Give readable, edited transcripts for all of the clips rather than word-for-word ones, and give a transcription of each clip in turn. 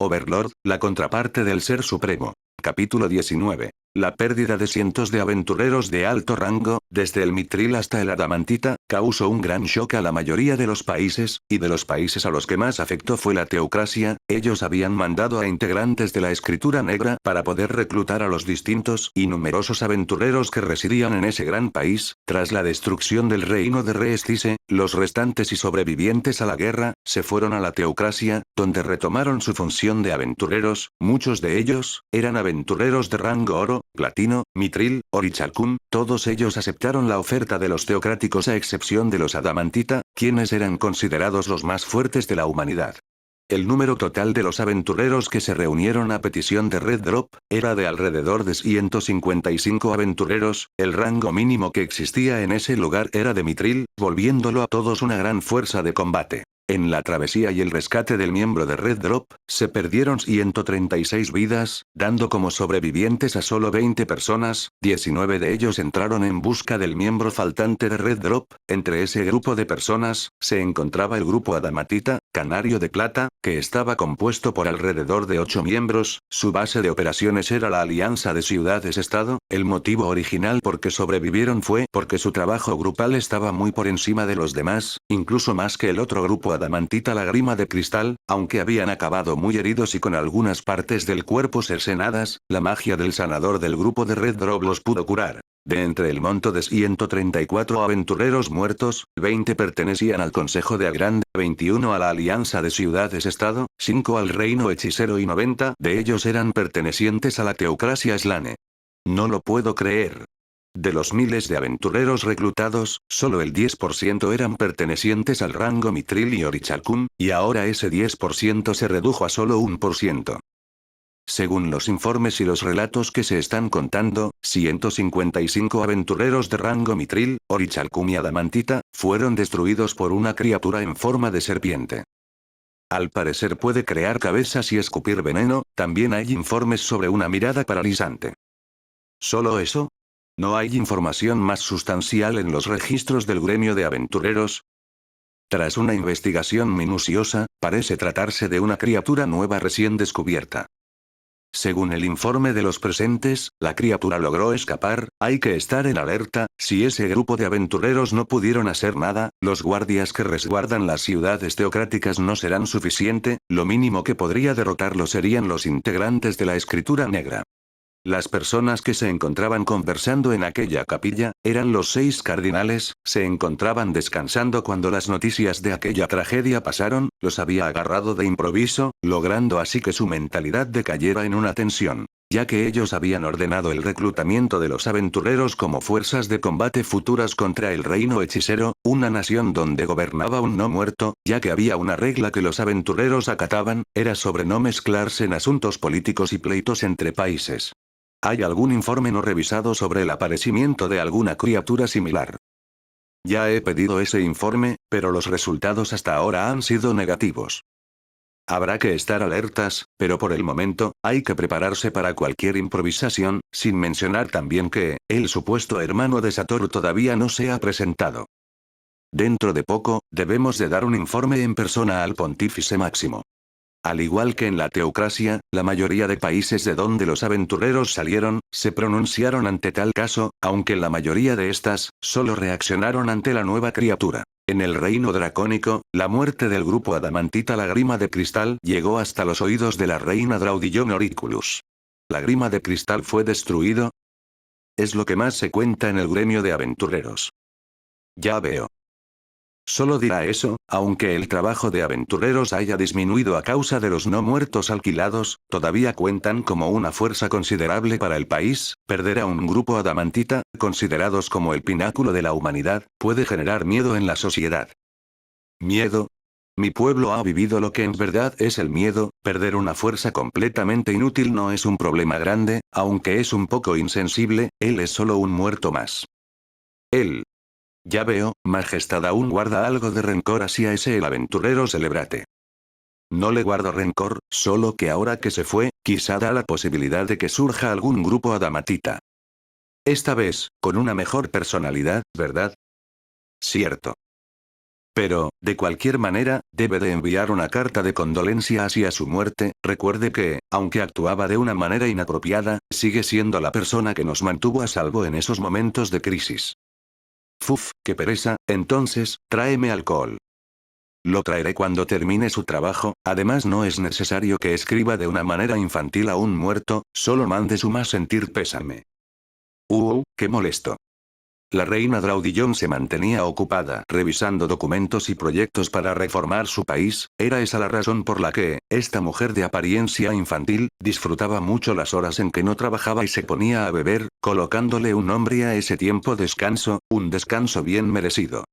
Overlord, la contraparte del Ser Supremo. Capítulo 19. La pérdida de cientos de aventureros de alto rango, desde el Mithril hasta el Adamantita, causó un gran shock a la mayoría de los países, y de los países a los que más afectó fue la teocracia. Ellos habían mandado a integrantes de la Escritura Negra para poder reclutar a los distintos y numerosos aventureros que residían en ese gran país. Tras la destrucción del reino de Reestice, los restantes y sobrevivientes a la guerra, se fueron a la teocracia, donde retomaron su función de aventureros. Muchos de ellos eran aventureros de rango oro, platino, mitril, orichalcum. Todos ellos aceptaron la oferta de los teocráticos a excepción de los adamantita, quienes eran considerados los más fuertes de la humanidad. El número total de los aventureros que se reunieron a petición de Red Drop, era de alrededor de 155 aventureros. El rango mínimo que existía en ese lugar era de mitril, volviéndolo a todos una gran fuerza de combate. En la travesía y el rescate del miembro de Red Drop, se perdieron 136 vidas, dando como sobrevivientes a solo 20 personas. 19 de ellos entraron en busca del miembro faltante de Red Drop. Entre ese grupo de personas, se encontraba el grupo Adamatita, Canario de Plata, que estaba compuesto por alrededor de 8 miembros. Su base de operaciones era la Alianza de Ciudades-Estado. El motivo original por que sobrevivieron fue porque su trabajo grupal estaba muy por encima de los demás, incluso más que el otro grupo Adamantita, la Grima de Cristal. Aunque habían acabado muy heridos y con algunas partes del cuerpo cercenadas, la magia del sanador del grupo de Red Drop los pudo curar. De entre el monto de 134 aventureros muertos, 20 pertenecían al Consejo de Agrande, 21 a la Alianza de Ciudades-Estado, 5 al Reino Hechicero y 90 de ellos eran pertenecientes a la teocracia Slane. No lo puedo creer. De los miles de aventureros reclutados, solo el 10% eran pertenecientes al rango mitril y orichalcum, y ahora ese 10% se redujo a solo 1%. Según los informes y los relatos que se están contando, 155 aventureros de rango mitril, orichalcum y adamantita, fueron destruidos por una criatura en forma de serpiente. Al parecer puede crear cabezas y escupir veneno. También hay informes sobre una mirada paralizante. ¿Solo eso? ¿No hay información más sustancial en los registros del gremio de aventureros? Tras una investigación minuciosa, parece tratarse de una criatura nueva recién descubierta. Según el informe de los presentes, la criatura logró escapar. Hay que estar en alerta. Si ese grupo de aventureros no pudieron hacer nada, los guardias que resguardan las ciudades teocráticas no serán suficiente. Lo mínimo que podría derrotarlo serían los integrantes de la Escritura Negra. Las personas que se encontraban conversando en aquella capilla, eran los 6 cardinales. Se encontraban descansando cuando las noticias de aquella tragedia pasaron. Los había agarrado de improviso, logrando así que su mentalidad decayera en una tensión, ya que ellos habían ordenado el reclutamiento de los aventureros como fuerzas de combate futuras contra el reino hechicero, una nación donde gobernaba un no muerto, ya que había una regla que los aventureros acataban, era sobre no mezclarse en asuntos políticos y pleitos entre países. ¿Hay algún informe no revisado sobre el aparecimiento de alguna criatura similar? Ya he pedido ese informe, pero los resultados hasta ahora han sido negativos. Habrá que estar alertas, pero por el momento, hay que prepararse para cualquier improvisación, sin mencionar también que, el supuesto hermano de Sator todavía no se ha presentado. Dentro de poco, debemos de dar un informe en persona al Pontífice Máximo. Al igual que en la teocracia, la mayoría de países de donde los aventureros salieron, se pronunciaron ante tal caso, aunque la mayoría de estas, solo reaccionaron ante la nueva criatura. En el reino dracónico, la muerte del grupo Adamantita, la Grima de Cristal, llegó hasta los oídos de la reina Draudillon Oriculus. ¿La Grima de Cristal fue destruido? Es lo que más se cuenta en el gremio de aventureros. Ya veo. Solo dirá eso, aunque el trabajo de aventureros haya disminuido a causa de los no muertos alquilados, todavía cuentan como una fuerza considerable para el país. Perder a un grupo adamantita, considerados como el pináculo de la humanidad, puede generar miedo en la sociedad. ¿Miedo? Mi pueblo ha vivido lo que en verdad es el miedo. Perder una fuerza completamente inútil no es un problema grande, aunque es un poco insensible. Él es solo un muerto más. Él. Ya veo, Majestad aún guarda algo de rencor hacia ese el aventurero Celebrate. No le guardo rencor, solo que ahora que se fue, quizá da la posibilidad de que surja algún grupo adamatita. Esta vez, con una mejor personalidad, ¿verdad? Cierto. Pero, de cualquier manera, debe de enviar una carta de condolencia hacia su muerte. Recuerde que, aunque actuaba de una manera inapropiada, sigue siendo la persona que nos mantuvo a salvo en esos momentos de crisis. Fuf, qué pereza. Entonces, tráeme alcohol. Lo traeré cuando termine su trabajo. Además, no es necesario que escriba de una manera infantil a un muerto, solo mande su más sentir pésame. Qué molesto. La reina Draudillon se mantenía ocupada revisando documentos y proyectos para reformar su país. Era esa la razón por la que, esta mujer de apariencia infantil, disfrutaba mucho las horas en que no trabajaba y se ponía a beber, colocándole un nombre a ese tiempo descanso, un descanso bien merecido.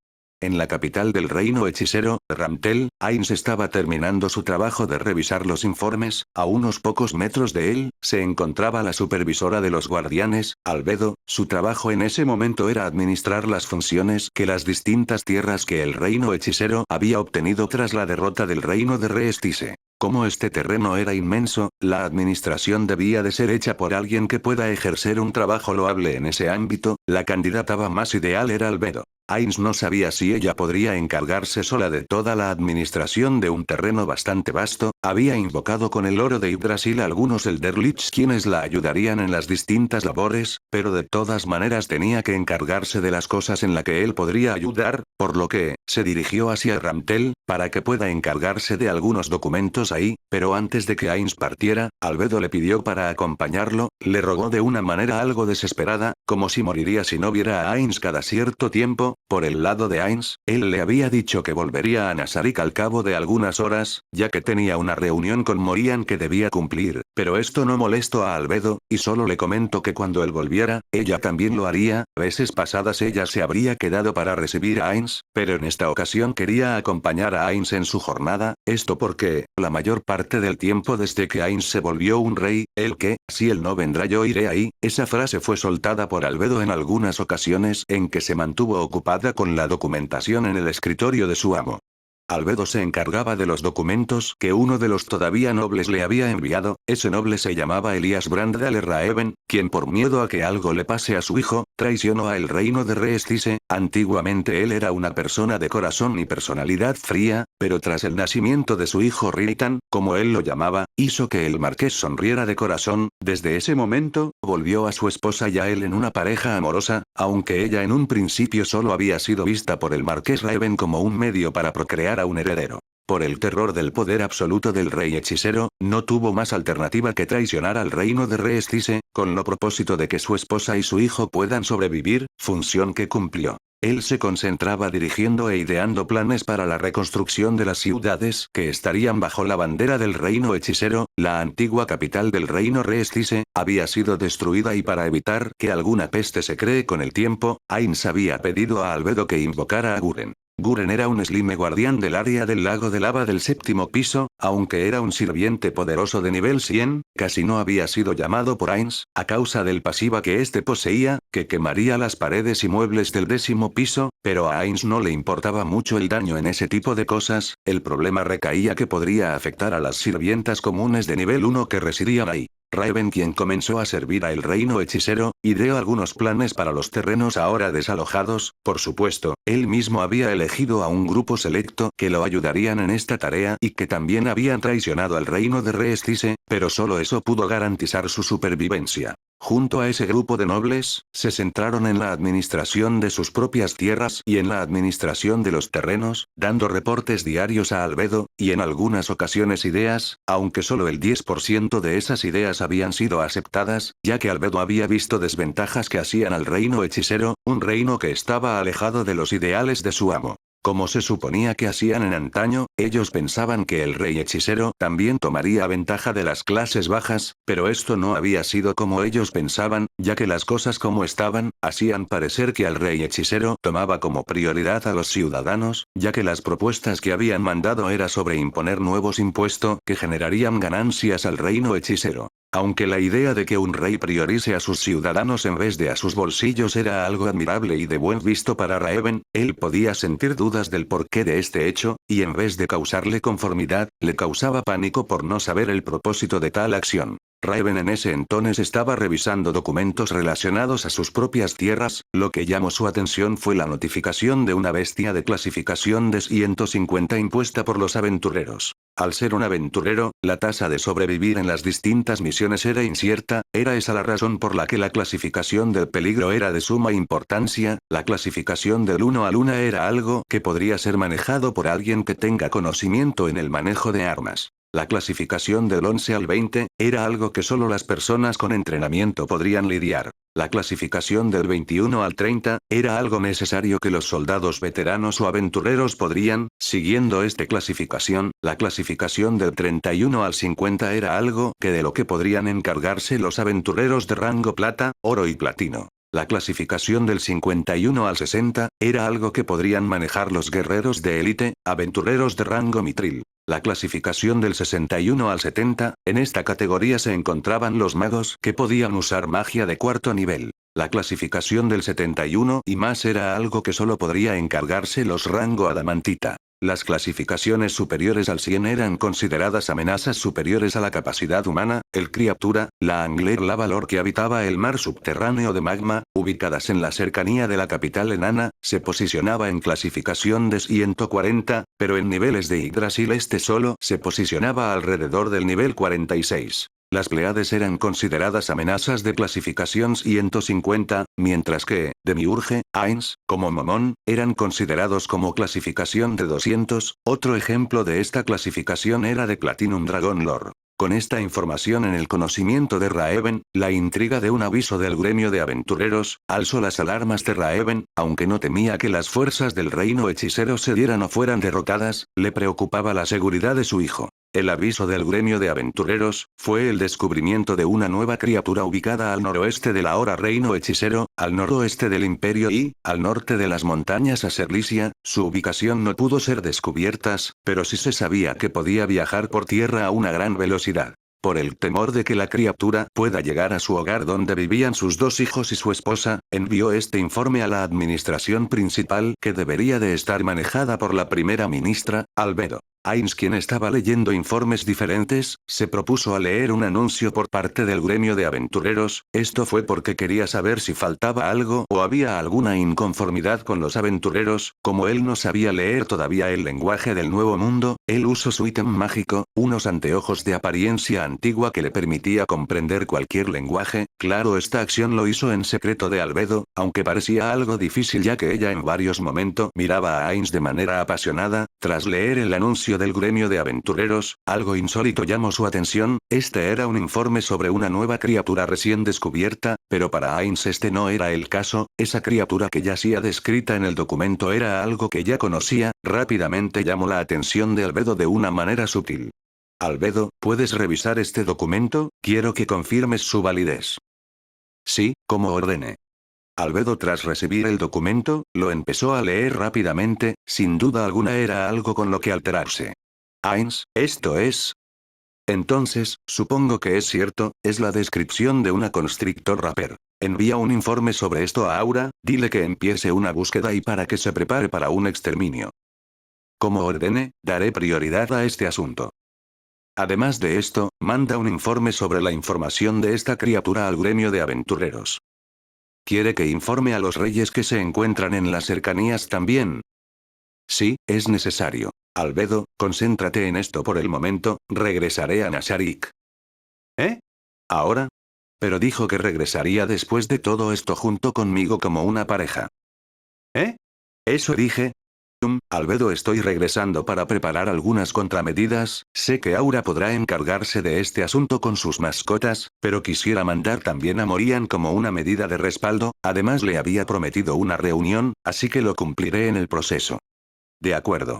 En la capital del reino hechicero, Ramtel, Ainz estaba terminando su trabajo de revisar los informes. A unos pocos metros de él, se encontraba la supervisora de los guardianes, Albedo. Su trabajo en ese momento era administrar las funciones que las distintas tierras que el reino hechicero había obtenido tras la derrota del reino de Reestice. Como este terreno era inmenso, la administración debía de ser hecha por alguien que pueda ejercer un trabajo loable en ese ámbito. La candidata más ideal era Albedo. Ainz no sabía si ella podría encargarse sola de toda la administración de un terreno bastante vasto. Había invocado con el oro de Yggdrasil a algunos Elderlich quienes la ayudarían en las distintas labores, pero de todas maneras tenía que encargarse de las cosas en las que él podría ayudar, por lo que, se dirigió hacia Ramtel, para que pueda encargarse de algunos documentos ahí, pero antes de que Ainz partiera, Albedo le pidió para acompañarlo. Le rogó de una manera algo desesperada, como si moriría si no viera a Ainz cada cierto tiempo. Por el lado de Ainz, él le había dicho que volvería a Nasarik al cabo de algunas horas, ya que tenía una reunión con Morian que debía cumplir, pero esto no molestó a Albedo, y solo le comentó que cuando él volviera, ella también lo haría. Veces pasadas ella se habría quedado para recibir a Ainz, pero en esta ocasión quería acompañar a Ainz en su jornada. Esto porque, la mayor parte del tiempo desde que Ainz se volvió un rey, el que, si él no vendrá yo iré ahí, esa frase fue soltada por Albedo en algunas ocasiones en que se mantuvo ocupada con la documentación en el escritorio de su amo. Albedo se encargaba de los documentos que uno de los todavía nobles le había enviado. Ese noble se llamaba Elias Brandal Raeven, quien por miedo a que algo le pase a su hijo, traicionó al reino de Reestice. Antiguamente él era una persona de corazón y personalidad fría, pero tras el nacimiento de su hijo Riritan, como él lo llamaba, hizo que el marqués sonriera de corazón. Desde ese momento, volvió a su esposa y a él en una pareja amorosa, aunque ella en un principio solo había sido vista por el marqués Raeven como un medio para procrear a un heredero. Por el terror del poder absoluto del rey hechicero, no tuvo más alternativa que traicionar al reino de Reestice, con lo propósito de que su esposa y su hijo puedan sobrevivir, función que cumplió. Él se concentraba dirigiendo e ideando planes para la reconstrucción de las ciudades que estarían bajo la bandera del reino hechicero. La antigua capital del reino Reestice había sido destruida y para evitar que alguna peste se cree con el tiempo, Ainz había pedido a Albedo que invocara a Guren. Guren era un slime guardián del área del lago de lava del séptimo piso. Aunque era un sirviente poderoso de nivel 100, casi no había sido llamado por Ainz, a causa del pasiva que éste poseía, que quemaría las paredes y muebles del 10º piso, pero a Ainz no le importaba mucho el daño en ese tipo de cosas. El problema recaía que podría afectar a las sirvientas comunes de nivel 1 que residían ahí. Raven, quien comenzó a servir a el reino hechicero, ideó algunos planes para los terrenos ahora desalojados. Por supuesto, él mismo había elegido a un grupo selecto que lo ayudarían en esta tarea y que también habían traicionado al reino de Reestice, pero solo eso pudo garantizar su supervivencia. Junto a ese grupo de nobles, se centraron en la administración de sus propias tierras y en la administración de los terrenos, dando reportes diarios a Albedo, y en algunas ocasiones ideas, aunque solo el 10% de esas ideas habían sido aceptadas, ya que Albedo había visto desventajas que hacían al reino hechicero, un reino que estaba alejado de los ideales de su amo. Como se suponía que hacían en antaño, ellos pensaban que el rey hechicero también tomaría ventaja de las clases bajas, pero esto no había sido como ellos pensaban, ya que las cosas como estaban, hacían parecer que el rey hechicero tomaba como prioridad a los ciudadanos, ya que las propuestas que habían mandado era sobre imponer nuevos impuestos que generarían ganancias al reino hechicero. Aunque la idea de que un rey priorice a sus ciudadanos en vez de a sus bolsillos era algo admirable y de buen visto para Raven, él podía sentir dudas del porqué de este hecho, y en vez de causarle conformidad, le causaba pánico por no saber el propósito de tal acción. Raven en ese entonces estaba revisando documentos relacionados a sus propias tierras, lo que llamó su atención fue la notificación de una bestia de clasificación de 150 impuesta por los aventureros. Al ser un aventurero, la tasa de sobrevivir en las distintas misiones era incierta, era esa la razón por la que la clasificación del peligro era de suma importancia, la clasificación del 1 al 1 era algo que podría ser manejado por alguien que tenga conocimiento en el manejo de armas. La clasificación del 11 al 20, era algo que solo las personas con entrenamiento podrían lidiar. La clasificación del 21 al 30, era algo necesario que los soldados veteranos o aventureros podrían, siguiendo esta clasificación, la clasificación del 31 al 50 era algo que de lo que podrían encargarse los aventureros de rango plata, oro y platino. La clasificación del 51 al 60, era algo que podrían manejar los guerreros de élite, aventureros de rango mitril. La clasificación del 61 al 70, en esta categoría se encontraban los magos que podían usar magia de cuarto nivel. La clasificación del 71 y más era algo que solo podría encargarse los rango adamantita. Las clasificaciones superiores al 100 eran consideradas amenazas superiores a la capacidad humana, el criatura, la Angler la valor que habitaba el mar subterráneo de magma, ubicadas en la cercanía de la capital enana, se posicionaba en clasificación de 140, pero en niveles de Yggdrasil este solo se posicionaba alrededor del nivel 46. Las Pléyades eran consideradas amenazas de clasificación 150, mientras que, Demiurge, Ainz, como Momón, eran considerados como clasificación de 200, otro ejemplo de esta clasificación era de Platinum Dragon Lore. Con esta información en el conocimiento de Raven, la intriga de un aviso del gremio de aventureros, alzó las alarmas de Raven, aunque no temía que las fuerzas del reino hechicero se dieran o fueran derrotadas, le preocupaba la seguridad de su hijo. El aviso del gremio de aventureros, fue el descubrimiento de una nueva criatura ubicada al noroeste del ahora reino hechicero, al noroeste del imperio y, al norte de las montañas Aserlisia, su ubicación no pudo ser descubiertas, pero sí se sabía que podía viajar por tierra a una gran velocidad. Por el temor de que la criatura pueda llegar a su hogar donde vivían sus dos hijos y su esposa, envió este informe a la administración principal que debería de estar manejada por la primera ministra, Albedo. Ainz, quien estaba leyendo informes diferentes, se propuso a leer un anuncio por parte del gremio de aventureros, esto fue porque quería saber si faltaba algo o había alguna inconformidad con los aventureros, como él no sabía leer todavía el lenguaje del nuevo mundo, él usó su ítem mágico, unos anteojos de apariencia antigua que le permitía comprender cualquier lenguaje, claro esta acción lo hizo en secreto de Albedo, aunque parecía algo difícil ya que ella en varios momentos miraba a Ainz de manera apasionada, tras leer el anuncio del gremio de aventureros, algo insólito llamó su atención, este era un informe sobre una nueva criatura recién descubierta, pero para Ainz este no era el caso, esa criatura que yacía descrita en el documento era algo que ya conocía, rápidamente llamó la atención de Albedo de una manera sutil. Albedo, ¿puedes revisar este documento? Quiero que confirmes su validez. Sí, como ordene. Albedo tras recibir el documento, lo empezó a leer rápidamente, sin duda alguna era algo con lo que alterarse. Ainz, esto es... Entonces, supongo que es cierto, es la descripción de una constrictor rapper. Envía un informe sobre esto a Aura, dile que empiece una búsqueda y para que se prepare para un exterminio. Como ordene, daré prioridad a este asunto. Además de esto, manda un informe sobre la información de esta criatura al gremio de aventureros. ¿Quiere que informe a los reyes que se encuentran en las cercanías también? Sí, es necesario. Albedo, concéntrate en esto por el momento, regresaré a Nasharik. ¿Eh? ¿Ahora? Pero dijo que regresaría después de todo esto junto conmigo como una pareja. ¿Eh? Eso dije. Albedo, estoy regresando para preparar algunas contramedidas, sé que Aura podrá encargarse de este asunto con sus mascotas, pero quisiera mandar también a Morian como una medida de respaldo, además le había prometido una reunión, así que lo cumpliré en el proceso. De acuerdo.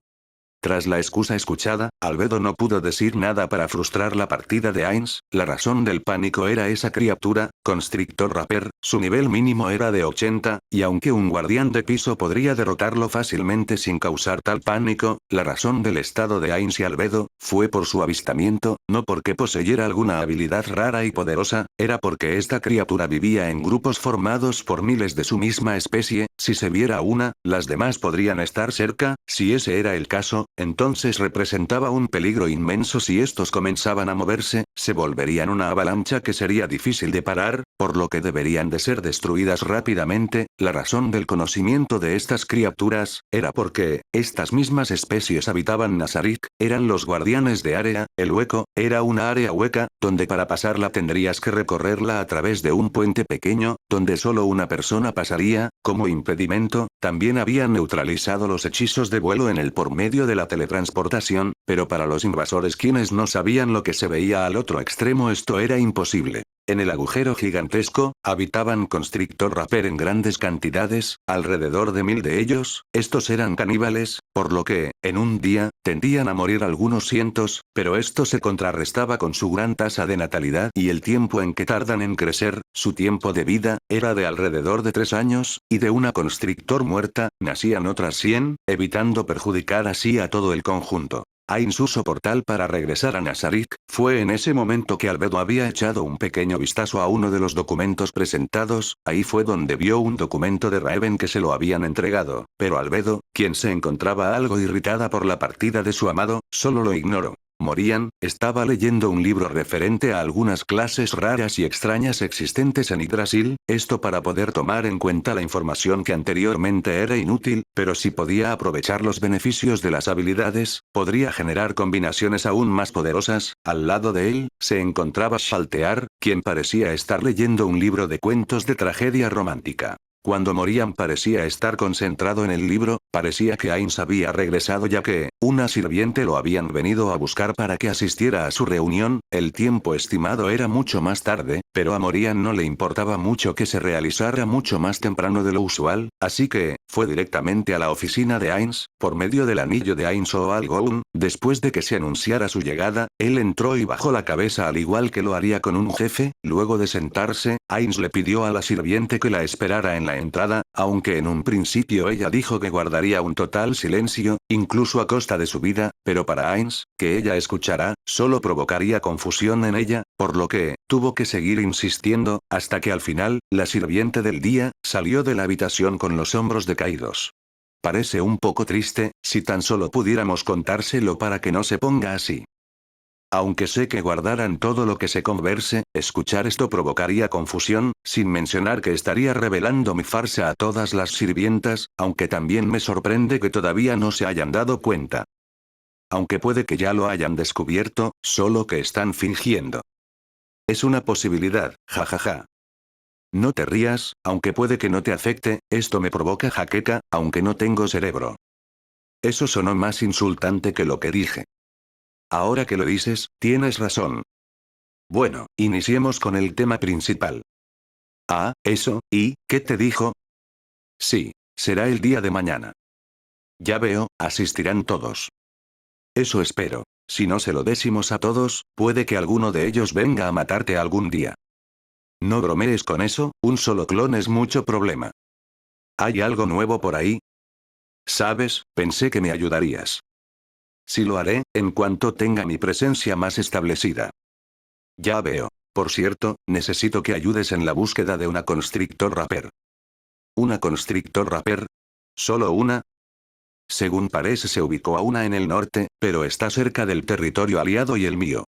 Tras la excusa escuchada, Albedo no pudo decir nada para frustrar la partida de Ainz, la razón del pánico era esa criatura, Constrictor Rapper, Su nivel mínimo era de 80, y aunque un guardián de piso podría derrotarlo fácilmente sin causar tal pánico, la razón del estado de Ainz y Albedo, fue por su avistamiento, no porque poseyera alguna habilidad rara y poderosa, era porque esta criatura vivía en grupos formados por miles de su misma especie, si se viera una, las demás podrían estar cerca, si ese era el caso, entonces representaba un peligro inmenso si estos comenzaban a moverse, se volverían una avalancha que sería difícil de parar, por lo que deberían de ser destruidas rápidamente. La razón del conocimiento de estas criaturas, era porque, estas mismas especies habitaban Nazarik, eran los guardianes de área, el hueco, era una área hueca, donde para pasarla tendrías que recorrerla a través de un puente pequeño, donde solo una persona pasaría, como impedimento, también habían neutralizado los hechizos de vuelo en el por medio de la teletransportación, pero para los invasores quienes no sabían lo que se veía al otro extremo esto era imposible. En el agujero gigantesco, habitaban Constrictor Raper en grandes cantidades, alrededor de 1000 de ellos, estos eran caníbales, por lo que, en un día, tendían a morir algunos cientos, pero esto se contrarrestaba con su gran tasa de natalidad y el tiempo en que tardan en crecer, su tiempo de vida, era de alrededor de 3 años, y de una Constrictor muerta, nacían otras 100, evitando perjudicar así a todo el conjunto. Ainz usó portal para regresar a Nazarik, fue en ese momento que Albedo había echado un pequeño vistazo a uno de los documentos presentados, ahí fue donde vio un documento de Raven que se lo habían entregado, pero Albedo, quien se encontraba algo irritada por la partida de su amado, solo lo ignoró. Morian, estaba leyendo un libro referente a algunas clases raras y extrañas existentes en Yggdrasil, esto para poder tomar en cuenta la información que anteriormente era inútil, pero si podía aprovechar los beneficios de las habilidades, podría generar combinaciones aún más poderosas. Al lado de él, se encontraba Shaltear, quien parecía estar leyendo un libro de cuentos de tragedia romántica. Cuando Morian parecía estar concentrado en el libro, parecía que Ainz había regresado ya que, una sirviente lo habían venido a buscar para que asistiera a su reunión, el tiempo estimado era mucho más tarde, pero a Morian no le importaba mucho que se realizara mucho más temprano de lo usual, así que, fue directamente a la oficina de Ainz, por medio del anillo de Ainz o Algoun, después de que se anunciara su llegada, él entró y bajó la cabeza al igual que lo haría con un jefe, luego de sentarse, Ainz le pidió a la sirviente que la esperara en la entrada, aunque en un principio ella dijo que guardaría un total silencio, incluso a costa de su vida, pero para Ainz, que ella escuchará, solo provocaría confusión en ella, por lo que, tuvo que seguir insistiendo, hasta que al final, la sirviente del día, salió de la habitación con los hombros decaídos. Parece un poco triste, si tan solo pudiéramos contárselo para que no se ponga así. Aunque sé que guardaran todo lo que se converse, escuchar esto provocaría confusión, sin mencionar que estaría revelando mi farsa a todas las sirvientas, aunque también me sorprende que todavía no se hayan dado cuenta. Aunque puede que ya lo hayan descubierto, solo que están fingiendo. Es una posibilidad, jajaja. No te rías, aunque puede que no te afecte, esto me provoca jaqueca, aunque no tengo cerebro. Eso sonó más insultante que lo que dije. Ahora que lo dices, tienes razón. Bueno, iniciemos con el tema principal. Ah, eso, ¿y qué te dijo? Sí, será el día de mañana. Ya veo, asistirán todos. Eso espero. Si no se lo decimos a todos, puede que alguno de ellos venga a matarte algún día. No bromees con eso, un solo clon es mucho problema. ¿Hay algo nuevo por ahí? Sabes, pensé que me ayudarías. Sí lo haré, en cuanto tenga mi presencia más establecida. Ya veo. Por cierto, necesito que ayudes en la búsqueda de una Constrictor Raper. ¿Una Constrictor Raper? ¿Solo una? Según parece se ubicó a una en el norte, pero está cerca del territorio aliado y el mío.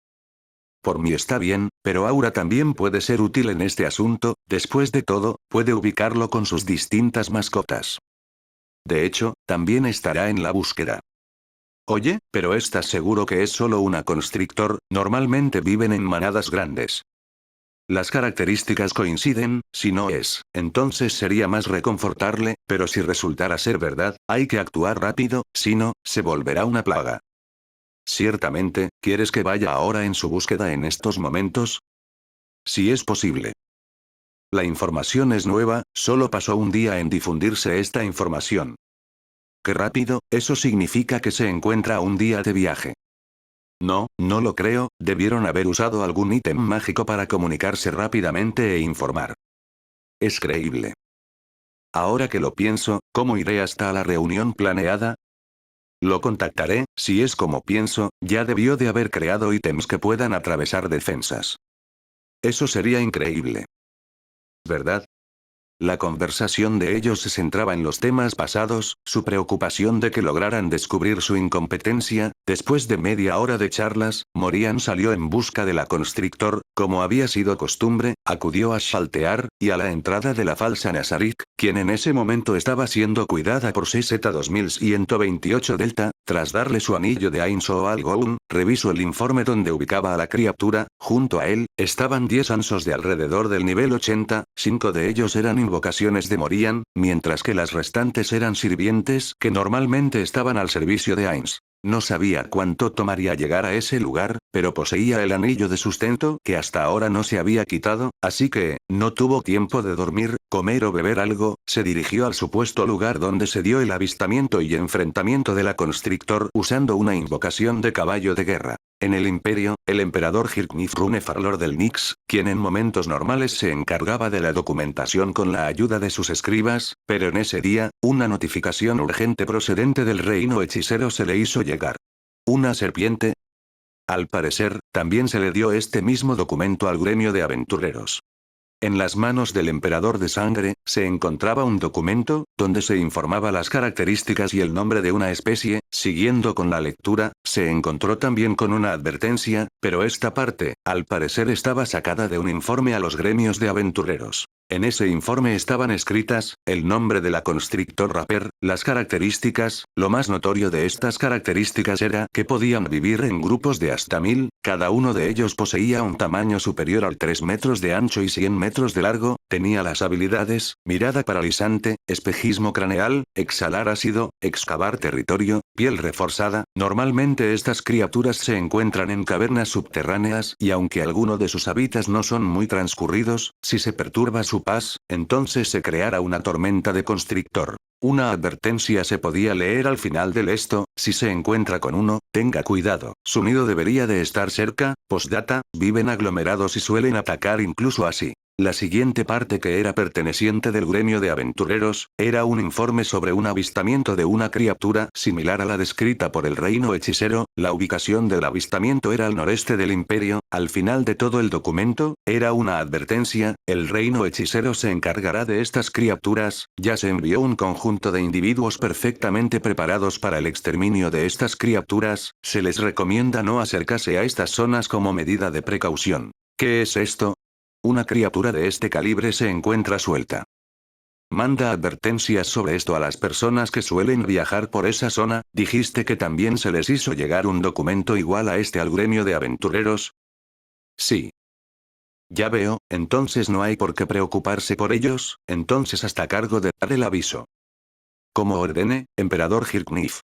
Por mí está bien, pero Aura también puede ser útil en este asunto, después de todo, puede ubicarlo con sus distintas mascotas. De hecho, también estará en la búsqueda. Oye, pero ¿estás seguro que es solo una Constrictor? Normalmente viven en manadas grandes. Las características coinciden, si no es, entonces sería más reconfortarle, pero si resultara ser verdad, hay que actuar rápido, si no, se volverá una plaga. Ciertamente, ¿quieres que vaya ahora en su búsqueda en estos momentos? Si es posible. La información es nueva, solo pasó un día en difundirse esta información. Qué rápido, eso significa que se encuentra a un día de viaje. No, no lo creo, debieron haber usado algún ítem mágico para comunicarse rápidamente e informar. Es creíble. Ahora que lo pienso, ¿cómo iré hasta la reunión planeada? Lo contactaré, si es como pienso, ya debió de haber creado ítems que puedan atravesar defensas. Eso sería increíble. ¿Verdad? La conversación de ellos se centraba en los temas pasados, su preocupación de que lograran descubrir su incompetencia. Después de media hora de charlas, Morian salió en busca de la Constrictor, como había sido costumbre, acudió a Shaltear, y a la entrada de la falsa Nazarik, quien en ese momento estaba siendo cuidada por CZ-2128 Delta. Tras darle su anillo de Ainso al Goun, revisó el informe donde ubicaba a la criatura. Junto a él, estaban 10 ansos de alrededor del nivel 80, 5 de ellos eran invocaciones de Morian, mientras que las restantes eran sirvientes que normalmente estaban al servicio de Ainz. No sabía cuánto tomaría llegar a ese lugar, pero poseía el anillo de sustento que hasta ahora no se había quitado, así que, no tuvo tiempo de dormir, comer o beber algo, se dirigió al supuesto lugar donde se dio el avistamiento y enfrentamiento de la Constrictor usando una invocación de caballo de guerra. En el Imperio, el emperador Hirknif Runefarlor del Nix, quien en momentos normales se encargaba de la documentación con la ayuda de sus escribas, pero en ese día, una notificación urgente procedente del reino hechicero se le hizo llegar. ¿Una serpiente? Al parecer, también se le dio este mismo documento al gremio de aventureros. En las manos del emperador de sangre, se encontraba un documento, donde se informaba las características y el nombre de una especie. Siguiendo con la lectura, se encontró también con una advertencia, pero esta parte, al parecer estaba sacada de un informe a los gremios de aventureros. En ese informe estaban escritas, el nombre de la Constrictor Raper, las características. Lo más notorio de estas características era que podían vivir en grupos de hasta 1000, cada uno de ellos poseía un tamaño superior al 3 metros de ancho y 100 metros de largo, tenía las habilidades, mirada paralizante, espejismo craneal, exhalar ácido, excavar territorio, piel reforzada. Normalmente estas criaturas se encuentran en cavernas subterráneas y aunque alguno de sus hábitats no son muy transcurridos, si se perturba su paz, entonces se creará una tormenta de constrictor. Una advertencia se podía leer al final del esto: si se encuentra con uno, tenga cuidado, su nido debería de estar cerca. Postdata, viven aglomerados y suelen atacar incluso así. La siguiente parte, que era perteneciente del gremio de aventureros, era un informe sobre un avistamiento de una criatura similar a la descrita por el reino hechicero. La ubicación del avistamiento era al noreste del imperio. Al final de todo el documento, era una advertencia: el reino hechicero se encargará de estas criaturas, ya se envió un conjunto de individuos perfectamente preparados para el exterminio de estas criaturas, se les recomienda no acercarse a estas zonas como medida de precaución. ¿Qué es esto? Una criatura de este calibre se encuentra suelta. Manda advertencias sobre esto a las personas que suelen viajar por esa zona. ¿Dijiste que también se les hizo llegar un documento igual a este al gremio de aventureros? Sí. Ya veo, entonces no hay por qué preocuparse por ellos, entonces hasta cargo de dar el aviso. Como ordene, emperador Hirknif.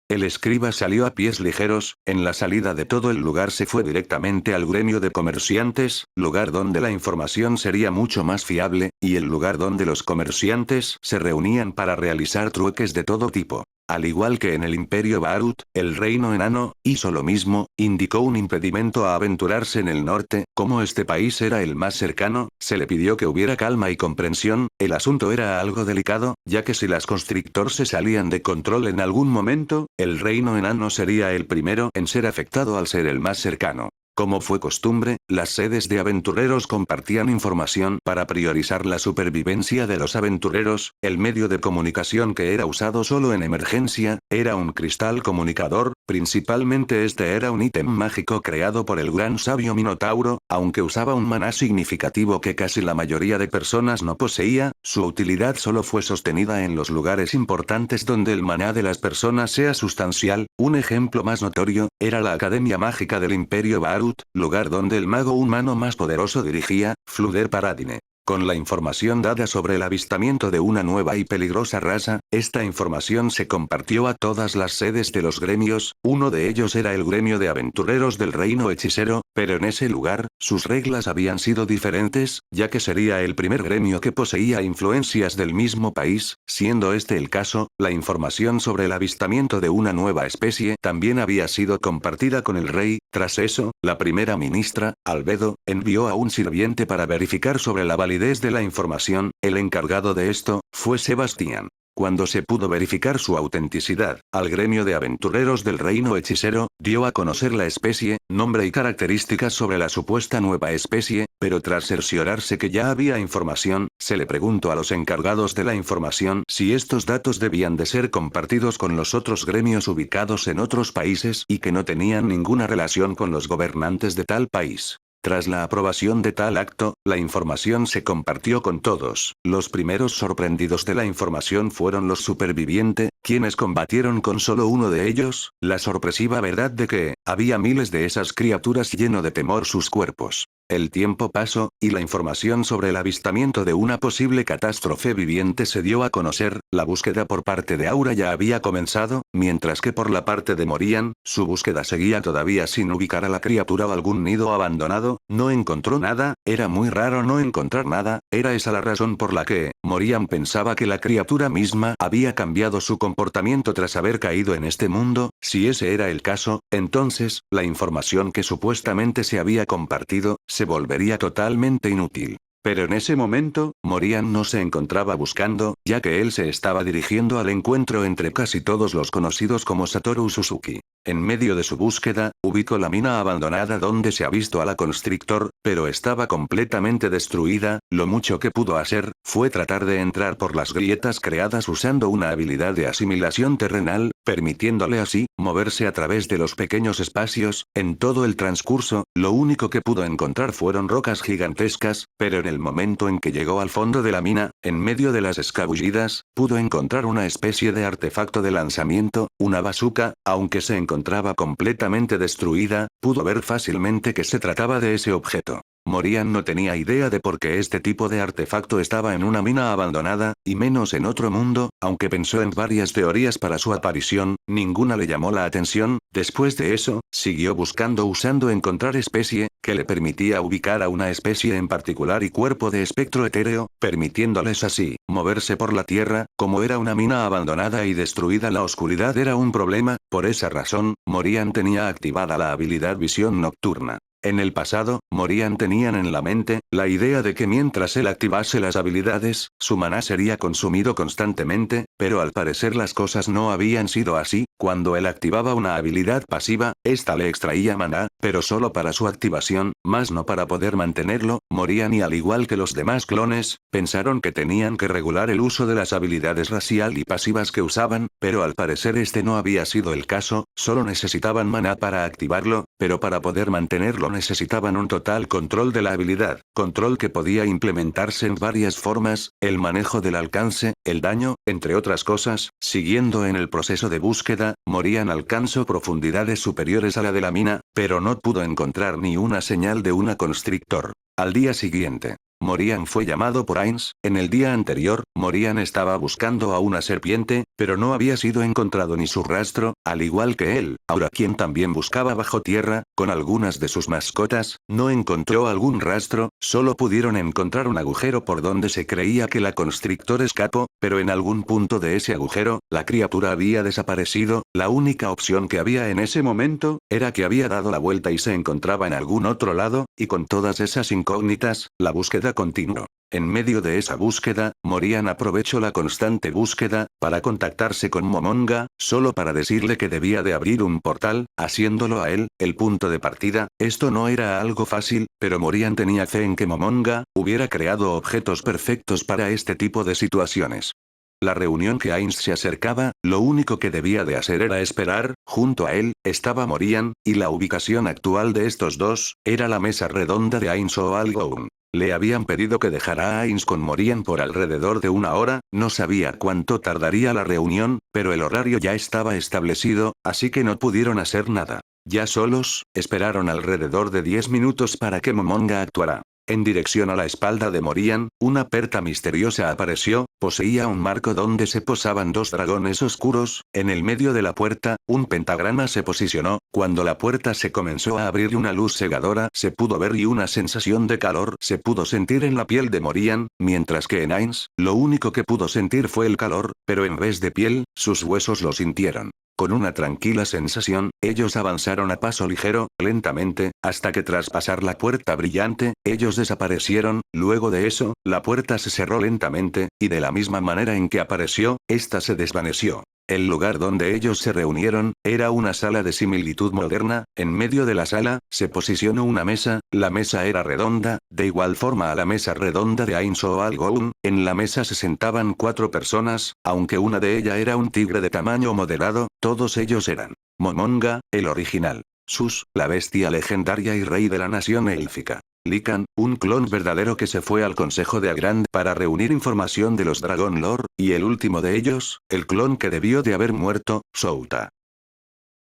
El escriba salió a pies ligeros. En la salida de todo el lugar se fue directamente al gremio de comerciantes, lugar donde la información sería mucho más fiable, y el lugar donde los comerciantes se reunían para realizar trueques de todo tipo. Al igual que en el Imperio Baarut, el reino enano hizo lo mismo, indicó un impedimento a aventurarse en el norte. Como este país era el más cercano, se le pidió que hubiera calma y comprensión. El asunto era algo delicado, ya que si las constrictor se salían de control en algún momento, el reino enano sería el primero en ser afectado al ser el más cercano. Como fue costumbre, las sedes de aventureros compartían información para priorizar la supervivencia de los aventureros. El medio de comunicación que era usado solo en emergencia, era un cristal comunicador. Principalmente este era un ítem mágico creado por el gran sabio Minotauro, aunque usaba un maná significativo que casi la mayoría de personas no poseía. Su utilidad solo fue sostenida en los lugares importantes donde el maná de las personas sea sustancial. Un ejemplo más notorio, era la Academia Mágica del Imperio Baarut, lugar donde el mago humano más poderoso dirigía, Fluder Paradine. Con la información dada sobre el avistamiento de una nueva y peligrosa raza, esta información se compartió a todas las sedes de los gremios. Uno de ellos era el gremio de aventureros del reino hechicero, Pero en ese lugar, sus reglas habían sido diferentes, ya que sería el primer gremio que poseía influencias del mismo país, siendo este el caso, la información sobre el avistamiento de una nueva especie también había sido compartida con el rey. Tras eso, la primera ministra, Albedo, envió a un sirviente para verificar sobre la validez de la información. El encargado de esto, fue Sebastián. Cuando se pudo verificar su autenticidad, al gremio de aventureros del reino hechicero, dio a conocer la especie, nombre y características sobre la supuesta nueva especie, pero tras cerciorarse que ya había información, se le preguntó a los encargados de la información si estos datos debían de ser compartidos con los otros gremios ubicados en otros países y que no tenían ninguna relación con los gobernantes de tal país. Tras la aprobación de tal acto, la información se compartió con todos. Los primeros sorprendidos de la información fueron los supervivientes, quienes combatieron con solo uno de ellos, la sorpresiva verdad de que, había miles de esas criaturas lleno de temor sus cuerpos. El tiempo pasó, y la información sobre el avistamiento de una posible catástrofe viviente se dio a conocer. La búsqueda por parte de Aura ya había comenzado, mientras que por la parte de Morian, su búsqueda seguía todavía sin ubicar a la criatura o algún nido abandonado. No encontró nada, era muy raro no encontrar nada, era esa la razón por la que, Morian pensaba que la criatura misma había cambiado su comportamiento tras haber caído en este mundo. Si ese era el caso, entonces, la información que supuestamente se había compartido, se volvería totalmente inútil. Pero en ese momento, Morian no se encontraba buscando, ya que él se estaba dirigiendo al encuentro entre casi todos los conocidos como Satoru Suzuki. En medio de su búsqueda, ubicó la mina abandonada donde se ha visto a la Constrictor, pero estaba completamente destruida. Lo mucho que pudo hacer, fue tratar de entrar por las grietas creadas usando una habilidad de asimilación terrenal, permitiéndole así, moverse a través de los pequeños espacios. En todo el transcurso, lo único que pudo encontrar fueron rocas gigantescas, pero en el momento en que llegó al fondo de la mina, en medio de las escabullidas, pudo encontrar una especie de artefacto de lanzamiento, una bazooka. Aunque se encontraba completamente destruida, pudo ver fácilmente que se trataba de ese objeto. Morian no tenía idea de por qué este tipo de artefacto estaba en una mina abandonada, y menos en otro mundo. Aunque pensó en varias teorías para su aparición, ninguna le llamó la atención. Después de eso, siguió buscando usando encontrar especie, que le permitía ubicar a una especie en particular y cuerpo de espectro etéreo, permitiéndoles así, moverse por la tierra. Como era una mina abandonada y destruida, la oscuridad era un problema. Por esa razón, Morian tenía activada la habilidad visión nocturna. En el pasado, Morian tenían en la mente, la idea de que mientras él activase las habilidades, su maná sería consumido constantemente, pero al parecer las cosas no habían sido así. Cuando él activaba una habilidad pasiva, esta le extraía maná, pero solo para su activación, más no para poder mantenerlo. Morian, y al igual que los demás clones, pensaron que tenían que regular el uso de las habilidades racial y pasivas que usaban, pero al parecer este no había sido el caso. Solo necesitaban maná para activarlo, pero para poder mantenerlo necesitaban un total control de la habilidad, control que podía implementarse en varias formas: el manejo del alcance, el daño, entre otras cosas. Siguiendo en el proceso de búsqueda, Morian alcanzó profundidades superiores a la de la mina, pero no pudo encontrar ni una señal de una Constrictor. Al día siguiente, Morian fue llamado por Ainz. En el día anterior, Morian estaba buscando a una serpiente, pero no había sido encontrado ni su rastro, al igual que él. Aura, quien también buscaba bajo tierra, con algunas de sus mascotas, no encontró algún rastro. Solo pudieron encontrar un agujero por donde se creía que la Constrictor escapó, pero en algún punto de ese agujero, la criatura había desaparecido. La única opción que había en ese momento, era que había dado la vuelta y se encontraba en algún otro lado, y con todas esas incógnitas, la búsqueda continuó. En medio de esa búsqueda, Morian aprovechó la constante búsqueda, para contactarse con Momonga, solo para decirle que debía de abrir un portal, haciéndolo a él, el punto de partida. Esto no era algo fácil, pero Morian tenía fe en que Momonga, hubiera creado objetos perfectos para este tipo de situaciones. La reunión que Ainz se acercaba, lo único que debía de hacer era esperar. Junto a él, estaba Morian, y la ubicación actual de estos dos, era la mesa redonda de Ainz o algo. Le habían pedido que dejara a Ainz con Morian por alrededor de una hora. No sabía cuánto tardaría la reunión, pero el horario ya estaba establecido, así que no pudieron hacer nada. Ya solos, esperaron alrededor de 10 minutos para que Momonga actuara. En dirección a la espalda de Morian, una puerta misteriosa apareció, poseía un marco donde se posaban dos dragones oscuros, en el medio de la puerta, un pentagrama se posicionó, cuando la puerta se comenzó a abrir y una luz cegadora se pudo ver y una sensación de calor se pudo sentir en la piel de Morian, mientras que en Ainz, lo único que pudo sentir fue el calor, pero en vez de piel, sus huesos lo sintieron. Con una tranquila sensación, ellos avanzaron a paso ligero, lentamente, hasta que tras pasar la puerta brillante, ellos desaparecieron, luego de eso, la puerta se cerró lentamente, y de la misma manera en que apareció, esta se desvaneció. El lugar donde ellos se reunieron, era una sala de similitud moderna, en medio de la sala, se posicionó una mesa, la mesa era redonda, de igual forma a la mesa redonda de Ainz o Algoun, en la mesa se sentaban 4 personas, aunque una de ellas era un tigre de tamaño moderado, todos ellos eran Momonga, el original. Sus, la bestia legendaria y rey de la nación élfica. Lycan, un clon verdadero que se fue al Consejo de Agrand para reunir información de los Dragon Lord, y el último de ellos, el clon que debió de haber muerto, Souta.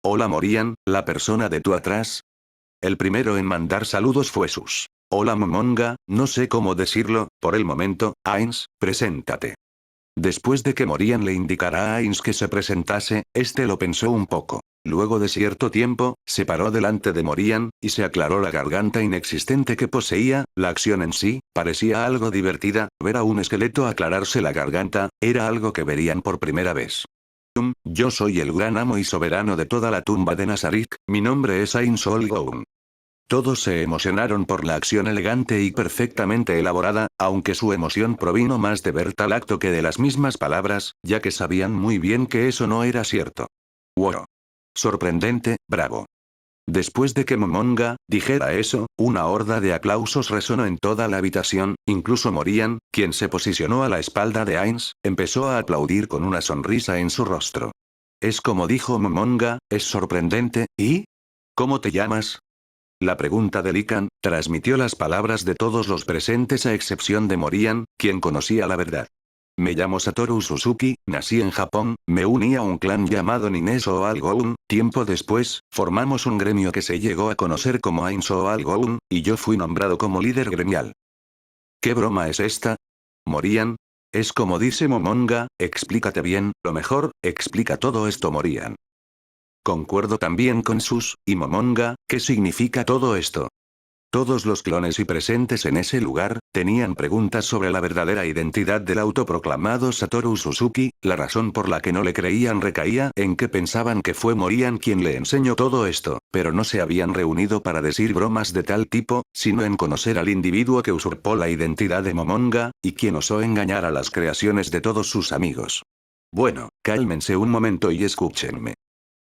Hola Morian, la persona de tu atrás. El primero en mandar saludos fue Sus. Hola Momonga, no sé cómo decirlo, por el momento, Ainz, preséntate. Después de que Morian le indicara a Ainz que se presentase, este lo pensó un poco. Luego de cierto tiempo, se paró delante de Morian, y se aclaró la garganta inexistente que poseía, la acción en sí, parecía algo divertida, ver a un esqueleto aclararse la garganta, era algo que verían por primera vez. Yo soy el gran amo y soberano de toda la tumba de Nazarik, mi nombre es Ainz Olgoun. Todos se emocionaron por la acción elegante y perfectamente elaborada, aunque su emoción provino más de ver tal acto que de las mismas palabras, ya que sabían muy bien que eso no era cierto. Wow. Sorprendente, bravo. Después de que Momonga dijera eso, una horda de aplausos resonó en toda la habitación, incluso Morian, quien se posicionó a la espalda de Ainz, empezó a aplaudir con una sonrisa en su rostro. Es como dijo Momonga, es sorprendente, ¿y? ¿Cómo te llamas? La pregunta de Lycan transmitió las palabras de todos los presentes a excepción de Morian, quien conocía la verdad. Me llamo Satoru Suzuki, nací en Japón, me uní a un clan llamado Nineso Algoun, tiempo después, formamos un gremio que se llegó a conocer como Ainzo Algoun, y yo fui nombrado como líder gremial. ¿Qué broma es esta? Morian. Es como dice Momonga, explícate bien, lo mejor, explica todo esto Morian. Concuerdo también con Sus, y Momonga, ¿qué significa todo esto? Todos los clones y presentes en ese lugar, tenían preguntas sobre la verdadera identidad del autoproclamado Satoru Suzuki, la razón por la que no le creían recaía en que pensaban que fue Morian quien le enseñó todo esto, pero no se habían reunido para decir bromas de tal tipo, sino en conocer al individuo que usurpó la identidad de Momonga, y quien osó engañar a las creaciones de todos sus amigos. Bueno, cálmense un momento y escúchenme.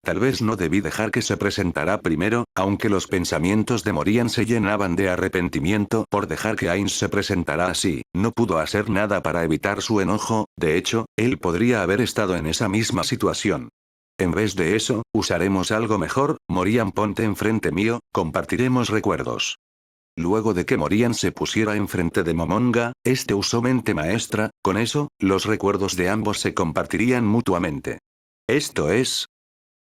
Tal vez no debí dejar que se presentara primero, aunque los pensamientos de Morian se llenaban de arrepentimiento por dejar que Ainz se presentara así, no pudo hacer nada para evitar su enojo, de hecho, él podría haber estado en esa misma situación. En vez de eso, usaremos algo mejor, Morian ponte enfrente mío, compartiremos recuerdos. Luego de que Morian se pusiera enfrente de Momonga, este usó mente maestra, con eso, los recuerdos de ambos se compartirían mutuamente. Esto es,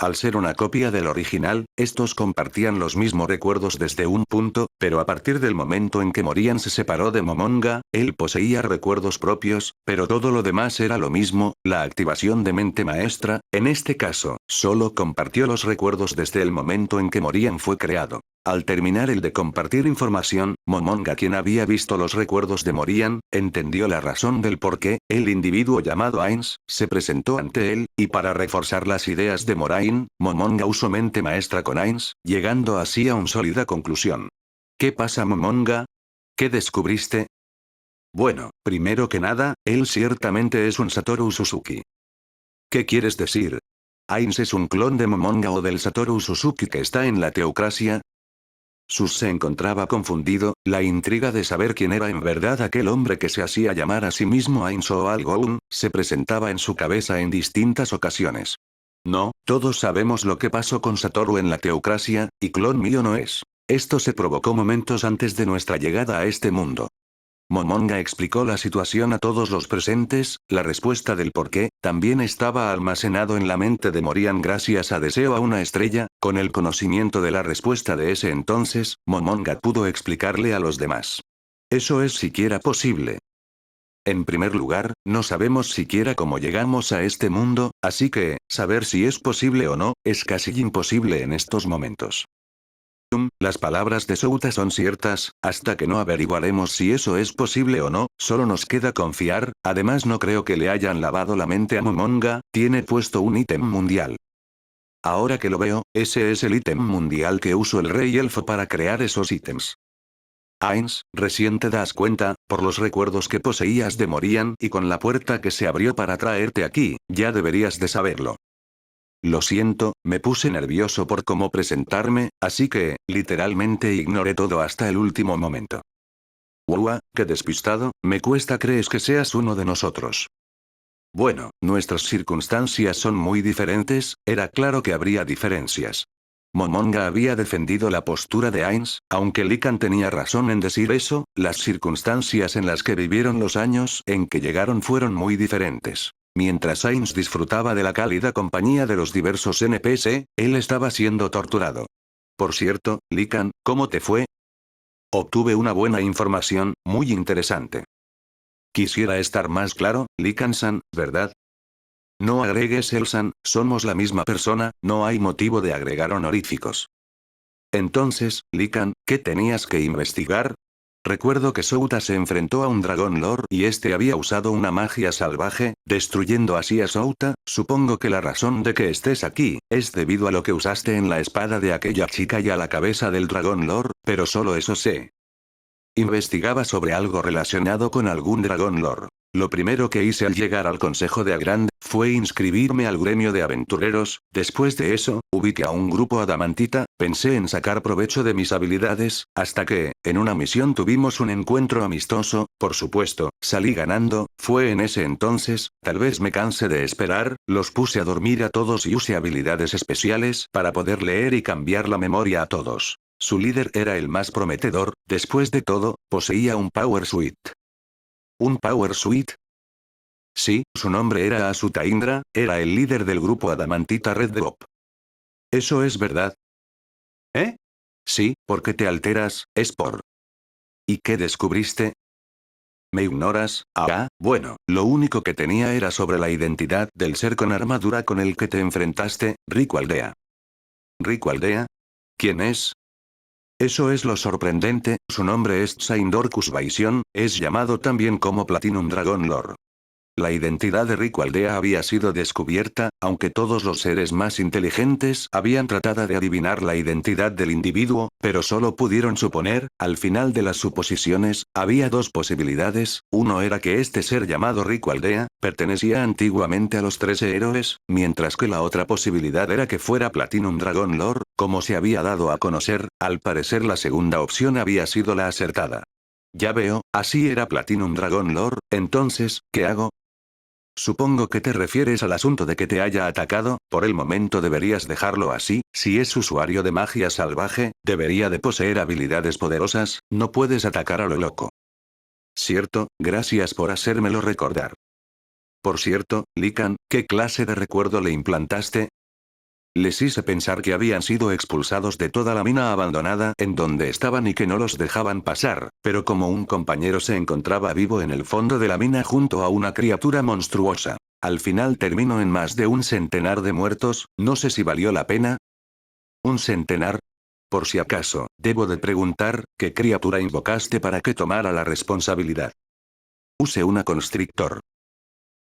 al ser una copia del original, estos compartían los mismos recuerdos desde un punto, pero a partir del momento en que Morian se separó de Momonga, él poseía recuerdos propios, pero todo lo demás era lo mismo, la activación de mente maestra, en este caso, solo compartió los recuerdos desde el momento en que Morian fue creado. Al terminar el de compartir información, Momonga, quien había visto los recuerdos de Morian, entendió la razón del por qué, el individuo llamado Ainz, se presentó ante él, y para reforzar las ideas de Morian, Momonga usó mente maestra con Ainz, llegando así a una sólida conclusión. ¿Qué pasa Momonga? ¿Qué descubriste? Bueno, primero que nada, él ciertamente es un Satoru Suzuki. ¿Qué quieres decir? ¿Ainz es un clon de Momonga o del Satoru Suzuki que está en la teocracia? Sus se encontraba confundido, la intriga de saber quién era en verdad aquel hombre que se hacía llamar a sí mismo Ainzo Algoun, se presentaba en su cabeza en distintas ocasiones. No, todos sabemos lo que pasó con Satoru en la teocracia, y clon mío no es. Esto se provocó momentos antes de nuestra llegada a este mundo. Momonga explicó la situación a todos los presentes, la respuesta del por qué, también estaba almacenado en la mente de Morian gracias a Deseo a una estrella, con el conocimiento de la respuesta de ese entonces, Momonga pudo explicarle a los demás. ¿Eso es siquiera posible? En primer lugar, no sabemos siquiera cómo llegamos a este mundo, así que, saber si es posible o no, es casi imposible en estos momentos. Las palabras de Souta son ciertas, hasta que no averiguaremos si eso es posible o no, solo nos queda confiar, además no creo que le hayan lavado la mente a Momonga, tiene puesto un ítem mundial. Ahora que lo veo, ese es el ítem mundial que usó el rey elfo para crear esos ítems. Ainz, recién te das cuenta, por los recuerdos que poseías de Morian y con la puerta que se abrió para traerte aquí, ya deberías de saberlo. Lo siento, me puse nervioso por cómo presentarme, así que, literalmente ignoré todo hasta el último momento. Uua, qué despistado, me cuesta crees que seas uno de nosotros. Bueno, nuestras circunstancias son muy diferentes, era claro que habría diferencias. Momonga había defendido la postura de Ainz, aunque Likan tenía razón en decir eso, las circunstancias en las que vivieron los años en que llegaron fueron muy diferentes. Mientras Ainz disfrutaba de la cálida compañía de los diversos NPC, él estaba siendo torturado. Por cierto, Likan, ¿cómo te fue? Obtuve una buena información, muy interesante. Quisiera estar más claro, Likan-san, ¿verdad? No agregues el-san, somos la misma persona, no hay motivo de agregar honoríficos. Entonces, Likan, ¿qué tenías que investigar? Recuerdo que Souta se enfrentó a un dragón lord y este había usado una magia salvaje, destruyendo así a Souta, supongo que la razón de que estés aquí, es debido a lo que usaste en la espada de aquella chica y a la cabeza del dragón lord, pero solo eso sé. Investigaba sobre algo relacionado con algún dragón lord. Lo primero que hice al llegar al Consejo de Agrand, fue inscribirme al gremio de aventureros, después de eso, ubiqué a un grupo adamantita, pensé en sacar provecho de mis habilidades, hasta que, en una misión tuvimos un encuentro amistoso, por supuesto, salí ganando, fue en ese entonces, tal vez me canse de esperar, los puse a dormir a todos y usé habilidades especiales para poder leer y cambiar la memoria a todos. Su líder era el más prometedor, después de todo, poseía un Power Suite. ¿Un Power Suite? Sí, su nombre era Asuta Indra, era el líder del grupo Adamantita Red Drop. ¿Eso es verdad? ¿Eh? Sí, porque te alteras, es por. ¿Y qué descubriste? ¿Me ignoras? Ah, bueno, lo único que tenía era sobre la identidad del ser con armadura con el que te enfrentaste, Rico Aldea. ¿Rico Aldea? ¿Quién es? Eso es lo sorprendente, su nombre es Saindorcus Vision, es llamado también como Platinum Dragon Lord. La identidad de Rico Aldea había sido descubierta, aunque todos los seres más inteligentes habían tratado de adivinar la identidad del individuo, pero solo pudieron suponer, al final de las suposiciones, había dos posibilidades, uno era que este ser llamado Rico Aldea, pertenecía antiguamente a los 13 héroes, mientras que la otra posibilidad era que fuera Platinum Dragon Lord, como se había dado a conocer, al parecer la segunda opción había sido la acertada. Ya veo, así era Platinum Dragon Lord, entonces, ¿qué hago? Supongo que te refieres al asunto de que te haya atacado, por el momento deberías dejarlo así, si es usuario de magia salvaje, debería de poseer habilidades poderosas, no puedes atacar a lo loco. Cierto, gracias por hacérmelo recordar. Por cierto, Likan, ¿qué clase de recuerdo le implantaste? Les hice pensar que habían sido expulsados de toda la mina abandonada en donde estaban y que no los dejaban pasar, pero como un compañero se encontraba vivo en el fondo de la mina junto a una criatura monstruosa. Al final terminó en más de un centenar de muertos, no sé si valió la pena. ¿Un centenar? Por si acaso, debo de preguntar, ¿qué criatura invocaste para que tomara la responsabilidad? Use una constrictor.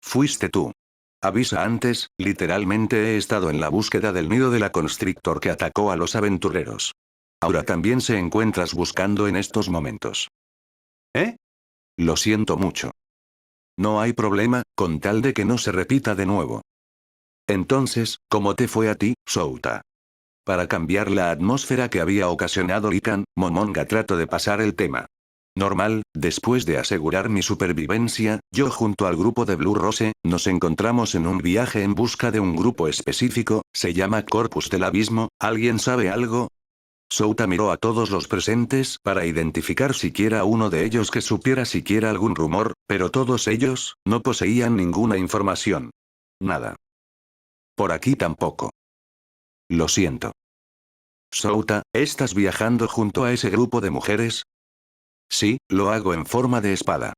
Fuiste tú. Avisa antes, literalmente he estado en la búsqueda del nido de la constrictor que atacó a los aventureros. Ahora también se encuentras buscando en estos momentos. ¿Eh? Lo siento mucho. No hay problema, con tal de que no se repita de nuevo. Entonces, ¿cómo te fue a ti, Souta? Para cambiar la atmósfera que había ocasionado Likan, Momonga trató de pasar el tema. Normal, después de asegurar mi supervivencia, yo junto al grupo de Blue Rose, nos encontramos en un viaje en busca de un grupo específico, se llama Corpus del Abismo, ¿alguien sabe algo? Souta miró a todos los presentes para identificar siquiera uno de ellos que supiera siquiera algún rumor, pero todos ellos, no poseían ninguna información. Nada. Por aquí tampoco. Lo siento. Souta, ¿estás viajando junto a ese grupo de mujeres? Sí, lo hago en forma de espada.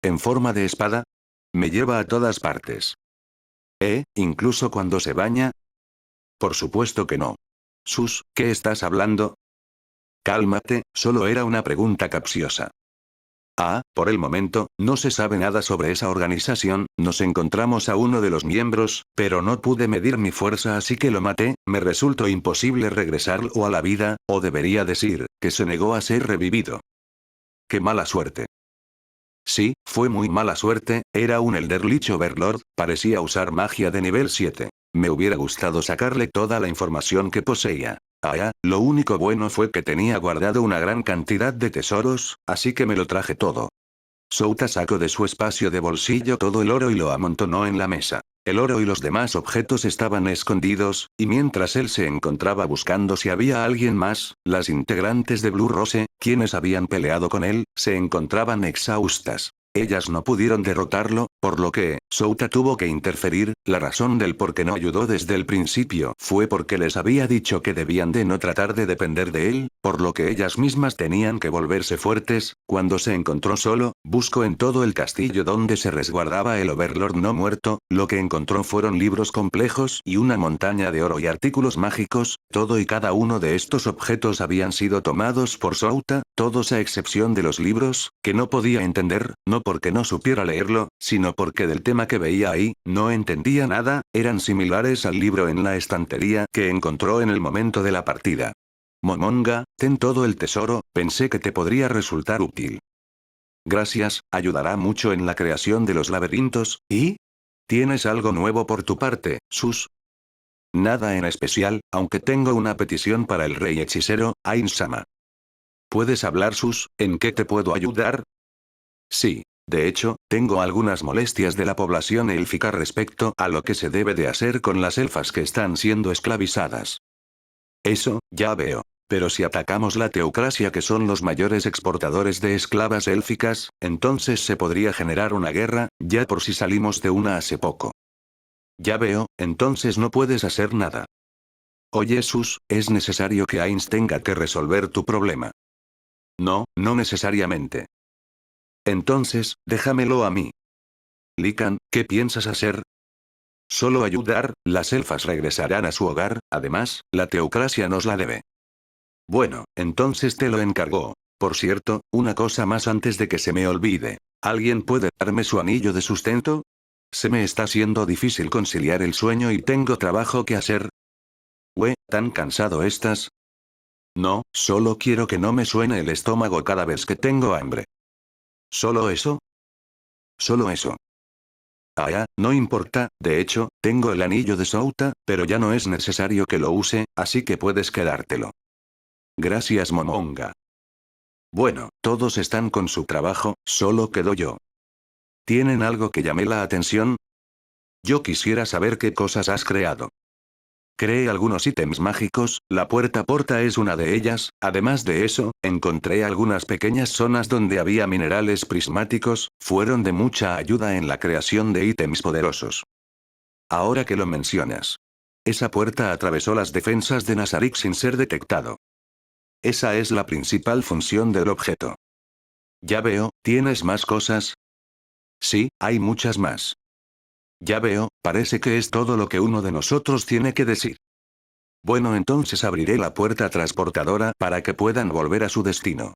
¿En forma de espada? Me lleva a todas partes. ¿Incluso cuando se baña? Por supuesto que no. Sus, ¿qué estás hablando? Cálmate, solo era una pregunta capciosa. Por el momento, no se sabe nada sobre esa organización, nos encontramos a uno de los miembros, pero no pude medir mi fuerza así que lo maté, me resultó imposible regresarlo a la vida, o debería decir, que se negó a ser revivido. ¡Qué mala suerte! Sí, fue muy mala suerte, era un Elder Lich Overlord, parecía usar magia de nivel 7. Me hubiera gustado sacarle toda la información que poseía. Lo único bueno fue que tenía guardado una gran cantidad de tesoros, así que me lo traje todo. Souta sacó de su espacio de bolsillo todo el oro y lo amontonó en la mesa. El oro y los demás objetos estaban escondidos, y mientras él se encontraba buscando si había alguien más, las integrantes de Blue Rose, quienes habían peleado con él, se encontraban exhaustas. Ellas no pudieron derrotarlo, por lo que, Souta tuvo que interferir, la razón del por qué no ayudó desde el principio fue porque les había dicho que debían de no tratar de depender de él, por lo que ellas mismas tenían que volverse fuertes. Cuando se encontró solo, buscó en todo el castillo donde se resguardaba el Overlord no muerto, lo que encontró fueron libros complejos y una montaña de oro y artículos mágicos, todo y cada uno de estos objetos habían sido tomados por Souta, todos a excepción de los libros, que no podía entender, no porque no supiera leerlo, sino porque del tema que veía ahí, no entendía nada, eran similares al libro en la estantería que encontró en el momento de la partida. Momonga, ten todo el tesoro, pensé que te podría resultar útil. Gracias, ayudará mucho en la creación de los laberintos, ¿y? ¿Tienes algo nuevo por tu parte, Sus? Nada en especial, aunque tengo una petición para el rey hechicero, Ain-sama. ¿Puedes hablar, Sus? ¿En qué te puedo ayudar? Sí. De hecho, tengo algunas molestias de la población élfica respecto a lo que se debe de hacer con las elfas que están siendo esclavizadas. Eso, ya veo. Pero si atacamos la teocracia que son los mayores exportadores de esclavas élficas, entonces se podría generar una guerra, ya por si salimos de una hace poco. Ya veo, entonces no puedes hacer nada. Oye Sus, es necesario que Ainz tenga que resolver tu problema. No, no necesariamente. Entonces, déjamelo a mí. Lican, ¿qué piensas hacer? Solo ayudar, las elfas regresarán a su hogar, además, la teocracia nos la debe. Bueno, entonces te lo encargó. Por cierto, una cosa más antes de que se me olvide. ¿Alguien puede darme su anillo de sustento? Se me está haciendo difícil conciliar el sueño y tengo trabajo que hacer. ¿Tan cansado estás? No, solo quiero que no me suene el estómago cada vez que tengo hambre. ¿Solo eso? Solo eso. No importa, de hecho, tengo el anillo de Souta, pero ya no es necesario que lo use, así que puedes quedártelo. Gracias Momonga. Bueno, todos están con su trabajo, solo quedo yo. ¿Tienen algo que llame la atención? Yo quisiera saber qué cosas has creado. Creé algunos ítems mágicos, la puerta porta es una de ellas, además de eso, encontré algunas pequeñas zonas donde había minerales prismáticos, fueron de mucha ayuda en la creación de ítems poderosos. Ahora que lo mencionas. Esa puerta atravesó las defensas de Nazarik sin ser detectado. Esa es la principal función del objeto. Ya veo, ¿tienes más cosas? Sí, hay muchas más. Ya veo, parece que es todo lo que uno de nosotros tiene que decir. Bueno, entonces abriré la puerta transportadora para que puedan volver a su destino.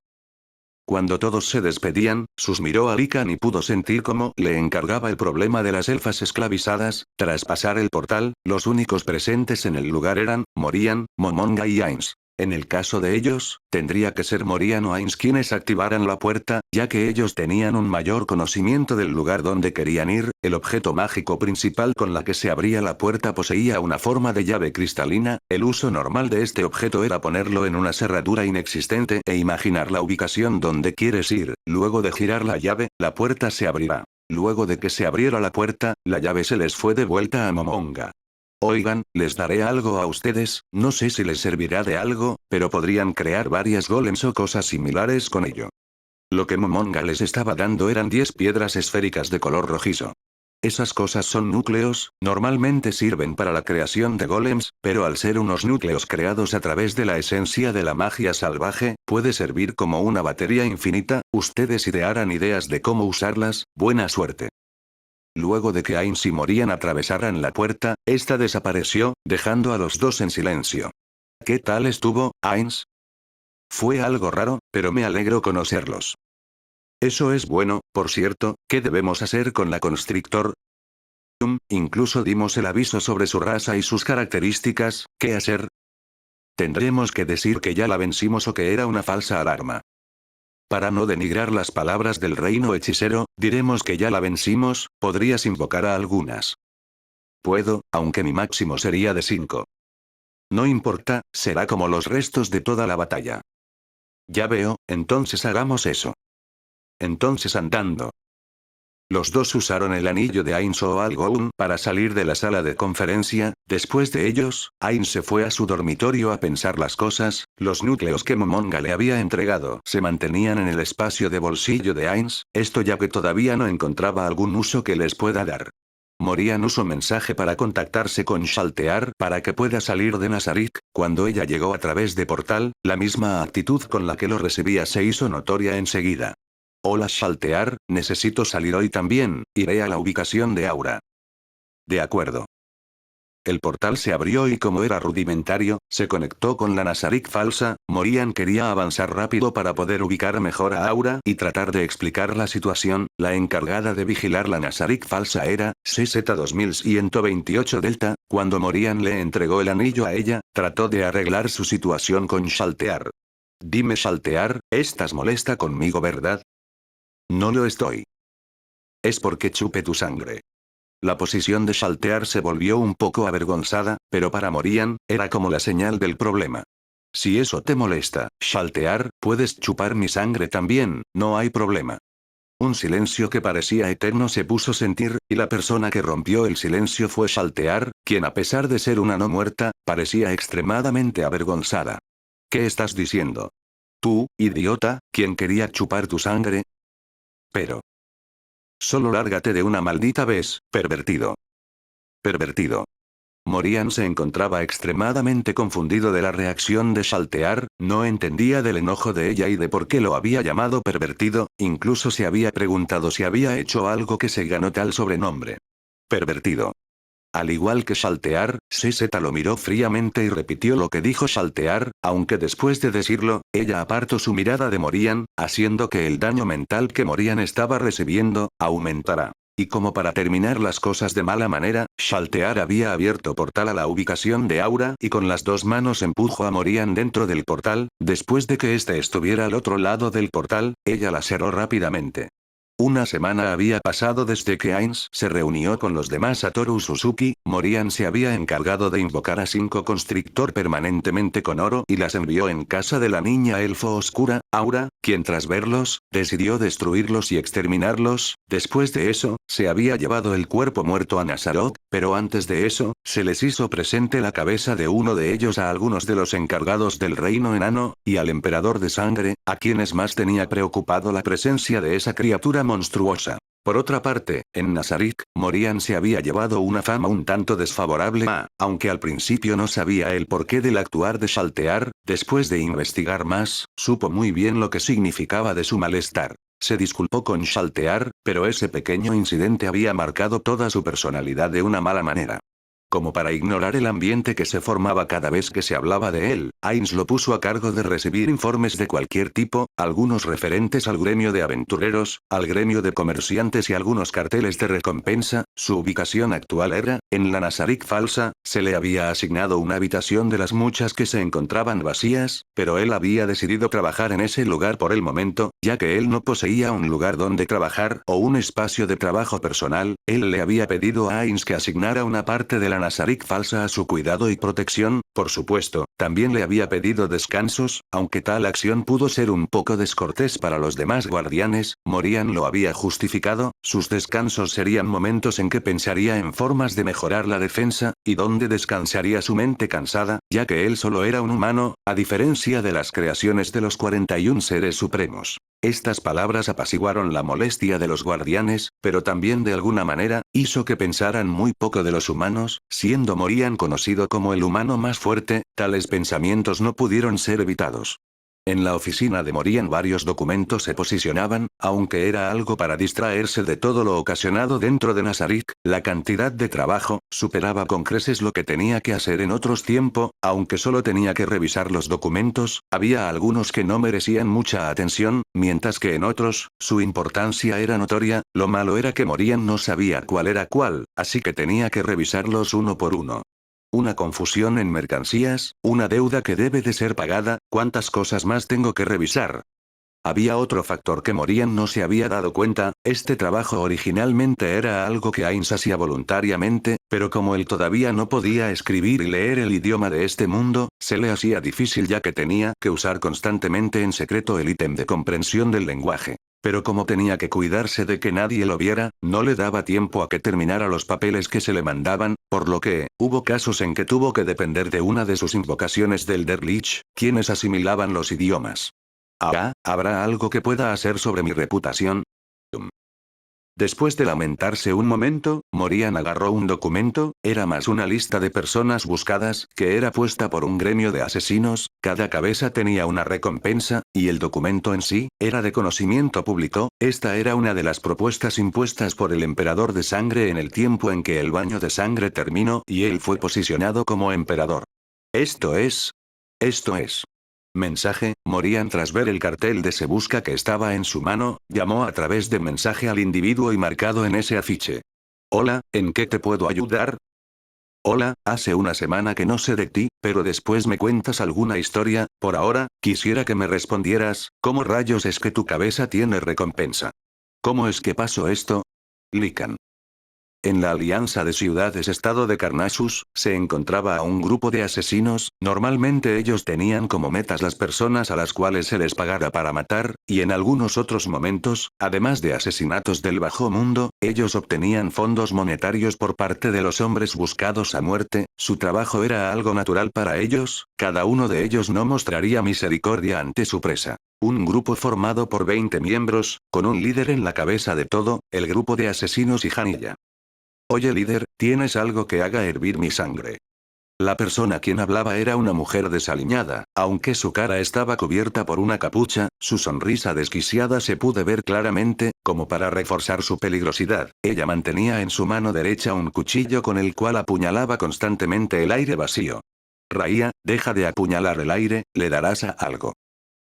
Cuando todos se despedían, Sus miró a Lican y pudo sentir cómo le encargaba el problema de las elfas esclavizadas. Tras pasar el portal, los únicos presentes en el lugar eran Morian, Momonga y Ainz. En el caso de ellos, tendría que ser Morian o Ainz quienes activaran la puerta, ya que ellos tenían un mayor conocimiento del lugar donde querían ir. El objeto mágico principal con la que se abría la puerta poseía una forma de llave cristalina. El uso normal de este objeto era ponerlo en una cerradura inexistente e imaginar la ubicación donde quieres ir. Luego de girar la llave, la puerta se abrirá. Luego de que se abriera la puerta, la llave se les fue de vuelta a Momonga. Oigan, les daré algo a ustedes, no sé si les servirá de algo, pero podrían crear varias golems o cosas similares con ello. Lo que Momonga les estaba dando eran 10 piedras esféricas de color rojizo. Esas cosas son núcleos, normalmente sirven para la creación de golems, pero al ser unos núcleos creados a través de la esencia de la magia salvaje, puede servir como una batería infinita, ustedes idearán ideas de cómo usarlas, buena suerte. Luego de que Ainz y Morian atravesaran la puerta, esta desapareció, dejando a los dos en silencio. ¿Qué tal estuvo, Ainz? Fue algo raro, pero me alegro conocerlos. Eso es bueno, por cierto, ¿qué debemos hacer con la Constrictor? Incluso dimos el aviso sobre su raza y sus características, ¿qué hacer? Tendremos que decir que ya la vencimos o que era una falsa alarma. Para no denigrar las palabras del reino hechicero, diremos que ya la vencimos, podrías invocar a algunas. Puedo, aunque mi máximo sería de 5. No importa, será como los restos de toda la batalla. Ya veo, entonces hagamos eso. Entonces andando. Los dos usaron el anillo de Ainz o Algoun para salir de la sala de conferencia. Después de ellos, Ainz se fue a su dormitorio a pensar las cosas. Los núcleos que Momonga le había entregado se mantenían en el espacio de bolsillo de Ainz, esto ya que todavía no encontraba algún uso que les pueda dar. Morian usó mensaje para contactarse con Shaltear para que pueda salir de Nazarik. Cuando ella llegó a través de portal, la misma actitud con la que lo recibía se hizo notoria enseguida. Hola Shaltear, necesito salir hoy también, iré a la ubicación de Aura. De acuerdo. El portal se abrió y como era rudimentario, se conectó con la Nazarik falsa. Morian quería avanzar rápido para poder ubicar mejor a Aura y tratar de explicar la situación. La encargada de vigilar la Nazarik falsa era CZ2128 Delta. Cuando Morian le entregó el anillo a ella, trató de arreglar su situación con Shaltear. Dime Shaltear, ¿estás molesta conmigo, verdad? No lo estoy. Es porque chupé tu sangre. La posición de Shaltear se volvió un poco avergonzada, pero para Morian, era como la señal del problema. Si eso te molesta, Shaltear, puedes chupar mi sangre también, no hay problema. Un silencio que parecía eterno se puso a sentir, y la persona que rompió el silencio fue Shaltear, quien a pesar de ser una no muerta, parecía extremadamente avergonzada. ¿Qué estás diciendo? Tú, idiota, ¿quién quería chupar tu sangre? Pero. Solo lárgate de una maldita vez, pervertido. Pervertido. Morian se encontraba extremadamente confundido de la reacción de Shaltear, no entendía del enojo de ella y de por qué lo había llamado pervertido, incluso se había preguntado si había hecho algo que se ganó tal sobrenombre. Pervertido. Al igual que Shaltear, CZ lo miró fríamente y repitió lo que dijo Shaltear, aunque después de decirlo, ella apartó su mirada de Morian, haciendo que el daño mental que Morian estaba recibiendo, aumentara. Y como para terminar las cosas de mala manera, Shaltear había abierto portal a la ubicación de Aura y con las dos manos empujó a Morian dentro del portal. Después de que éste estuviera al otro lado del portal, ella la cerró rápidamente. Una semana había pasado desde que Ainz se reunió con los demás Satoru Suzuki. Morian se había encargado de invocar a 5 Constrictor permanentemente con oro y las envió en casa de la niña elfo oscura, Aura, quien tras verlos, decidió destruirlos y exterminarlos. Después de eso, se había llevado el cuerpo muerto a Nazarot, pero antes de eso, se les hizo presente la cabeza de uno de ellos a algunos de los encargados del reino enano, y al emperador de sangre, a quienes más tenía preocupado la presencia de esa criatura monstruosa. Por otra parte, en Nazarik, Morian se había llevado una fama un tanto desfavorable aunque al principio no sabía el porqué del actuar de Shaltear, después de investigar más, supo muy bien lo que significaba de su malestar. Se disculpó con Shaltear, pero ese pequeño incidente había marcado toda su personalidad de una mala manera. Como para ignorar el ambiente que se formaba cada vez que se hablaba de él, Ainz lo puso a cargo de recibir informes de cualquier tipo, algunos referentes al gremio de aventureros, al gremio de comerciantes y algunos carteles de recompensa. Su ubicación actual era, en la Nazarik falsa, se le había asignado una habitación de las muchas que se encontraban vacías, pero él había decidido trabajar en ese lugar por el momento, ya que él no poseía un lugar donde trabajar o un espacio de trabajo personal. Él le había pedido a Ainz que asignara una parte de la Nazarik falsa a su cuidado y protección, por supuesto, también le había pedido descansos, aunque tal acción pudo ser un poco descortés para los demás guardianes. Morian lo había justificado, sus descansos serían momentos en que pensaría en formas de mejorar la defensa, y donde descansaría su mente cansada, ya que él solo era un humano, a diferencia de las creaciones de los 41 seres supremos. Estas palabras apaciguaron la molestia de los guardianes, pero también de alguna manera, hizo que pensaran muy poco de los humanos, siendo Morian conocido como el humano más fuerte, tales pensamientos no pudieron ser evitados. En la oficina de Morian varios documentos se posicionaban, aunque era algo para distraerse de todo lo ocasionado dentro de Nazarik, la cantidad de trabajo, superaba con creces lo que tenía que hacer en otros tiempos, aunque solo tenía que revisar los documentos, había algunos que no merecían mucha atención, mientras que en otros, su importancia era notoria, lo malo era que Morian no sabía cuál era cuál, así que tenía que revisarlos uno por uno. Una confusión en mercancías, una deuda que debe de ser pagada, ¿cuántas cosas más tengo que revisar? Había otro factor que Morian no se había dado cuenta, este trabajo originalmente era algo que Ainz hacía voluntariamente, pero como él todavía no podía escribir y leer el idioma de este mundo, se le hacía difícil ya que tenía que usar constantemente en secreto el ítem de comprensión del lenguaje. Pero como tenía que cuidarse de que nadie lo viera, no le daba tiempo a que terminara los papeles que se le mandaban, por lo que, hubo casos en que tuvo que depender de una de sus invocaciones del Derlich, quienes asimilaban los idiomas. ¿Habrá algo que pueda hacer sobre mi reputación? Después de lamentarse un momento, Morian agarró un documento, era más una lista de personas buscadas, que era puesta por un gremio de asesinos, cada cabeza tenía una recompensa, y el documento en sí, era de conocimiento público, esta era una de las propuestas impuestas por el emperador de sangre en el tiempo en que el baño de sangre terminó y él fue posicionado como emperador. Esto es. Mensaje, Morian tras ver el cartel de Se Busca que estaba en su mano, llamó a través de mensaje al individuo y marcado en ese afiche. Hola, ¿en qué te puedo ayudar? Hola, hace una semana que no sé de ti, pero después me cuentas alguna historia, por ahora, quisiera que me respondieras, ¿cómo rayos es que tu cabeza tiene recompensa? ¿Cómo es que pasó esto? Lican. En la Alianza de Ciudades-Estado de Carnassus, se encontraba a un grupo de asesinos, normalmente ellos tenían como metas las personas a las cuales se les pagara para matar, y en algunos otros momentos, además de asesinatos del bajo mundo, ellos obtenían fondos monetarios por parte de los hombres buscados a muerte, su trabajo era algo natural para ellos, cada uno de ellos no mostraría misericordia ante su presa. Un grupo formado por 20 miembros, con un líder en la cabeza de todo, el grupo de asesinos y Janilla. Oye líder, ¿tienes algo que haga hervir mi sangre? La persona quien hablaba era una mujer desaliñada, aunque su cara estaba cubierta por una capucha, su sonrisa desquiciada se pudo ver claramente, como para reforzar su peligrosidad. Ella mantenía en su mano derecha un cuchillo con el cual apuñalaba constantemente el aire vacío. Raía, deja de apuñalar el aire, le darás a algo.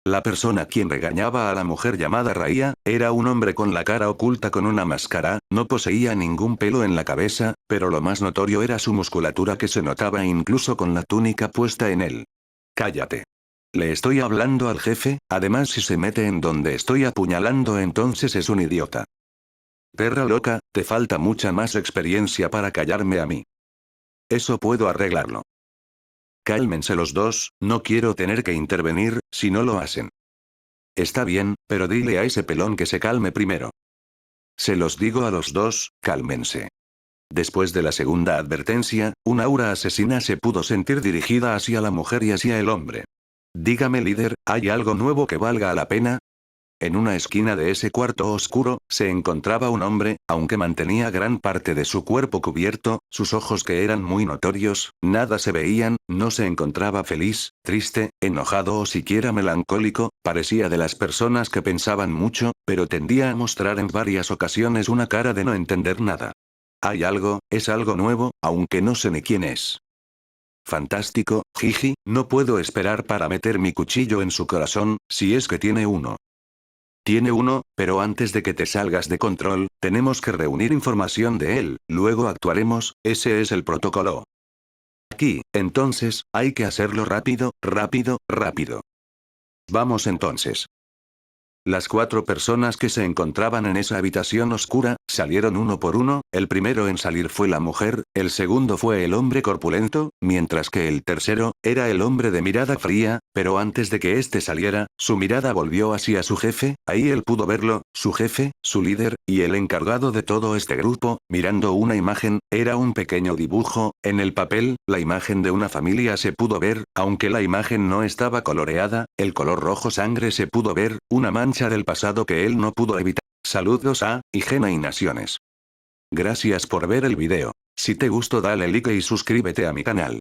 La persona quien regañaba a la mujer llamada Raía, era un hombre con la cara oculta con una máscara, no poseía ningún pelo en la cabeza, pero lo más notorio era su musculatura que se notaba incluso con la túnica puesta en él. Cállate. Le estoy hablando al jefe, además si se mete en donde estoy apuñalando entonces es un idiota. Perra loca, te falta mucha más experiencia para callarme a mí. Eso puedo arreglarlo. Cálmense los dos, no quiero tener que intervenir, si no lo hacen. Está bien, pero dile a ese pelón que se calme primero. Se los digo a los dos, cálmense. Después de la segunda advertencia, una aura asesina se pudo sentir dirigida hacia la mujer y hacia el hombre. Dígame líder, ¿hay algo nuevo que valga la pena? En una esquina de ese cuarto oscuro, se encontraba un hombre, aunque mantenía gran parte de su cuerpo cubierto, sus ojos que eran muy notorios, nada se veían, no se encontraba feliz, triste, enojado o siquiera melancólico, parecía de las personas que pensaban mucho, pero tendía a mostrar en varias ocasiones una cara de no entender nada. Hay algo, es algo nuevo, aunque no sé ni quién es. Fantástico, jiji, no puedo esperar para meter mi cuchillo en su corazón, si es que tiene uno. Tiene uno, pero antes de que te salgas de control, tenemos que reunir información de él, luego actuaremos, ese es el protocolo. Aquí, entonces, hay que hacerlo rápido, rápido, rápido. Vamos entonces. Las 4 personas que se encontraban en esa habitación oscura, Salieron uno por uno, el primero en salir fue la mujer, el segundo fue el hombre corpulento, mientras que el tercero, era el hombre de mirada fría, pero antes de que éste saliera, su mirada volvió hacia su jefe, ahí él pudo verlo, su jefe, su líder, y el encargado de todo este grupo, mirando una imagen, era un pequeño dibujo, en el papel, la imagen de una familia se pudo ver, aunque la imagen no estaba coloreada, el color rojo sangre se pudo ver, una mancha del pasado que él no pudo evitar. Saludos a Higiene y Naciones. Gracias por ver el video. Si te gustó dale like y suscríbete a mi canal.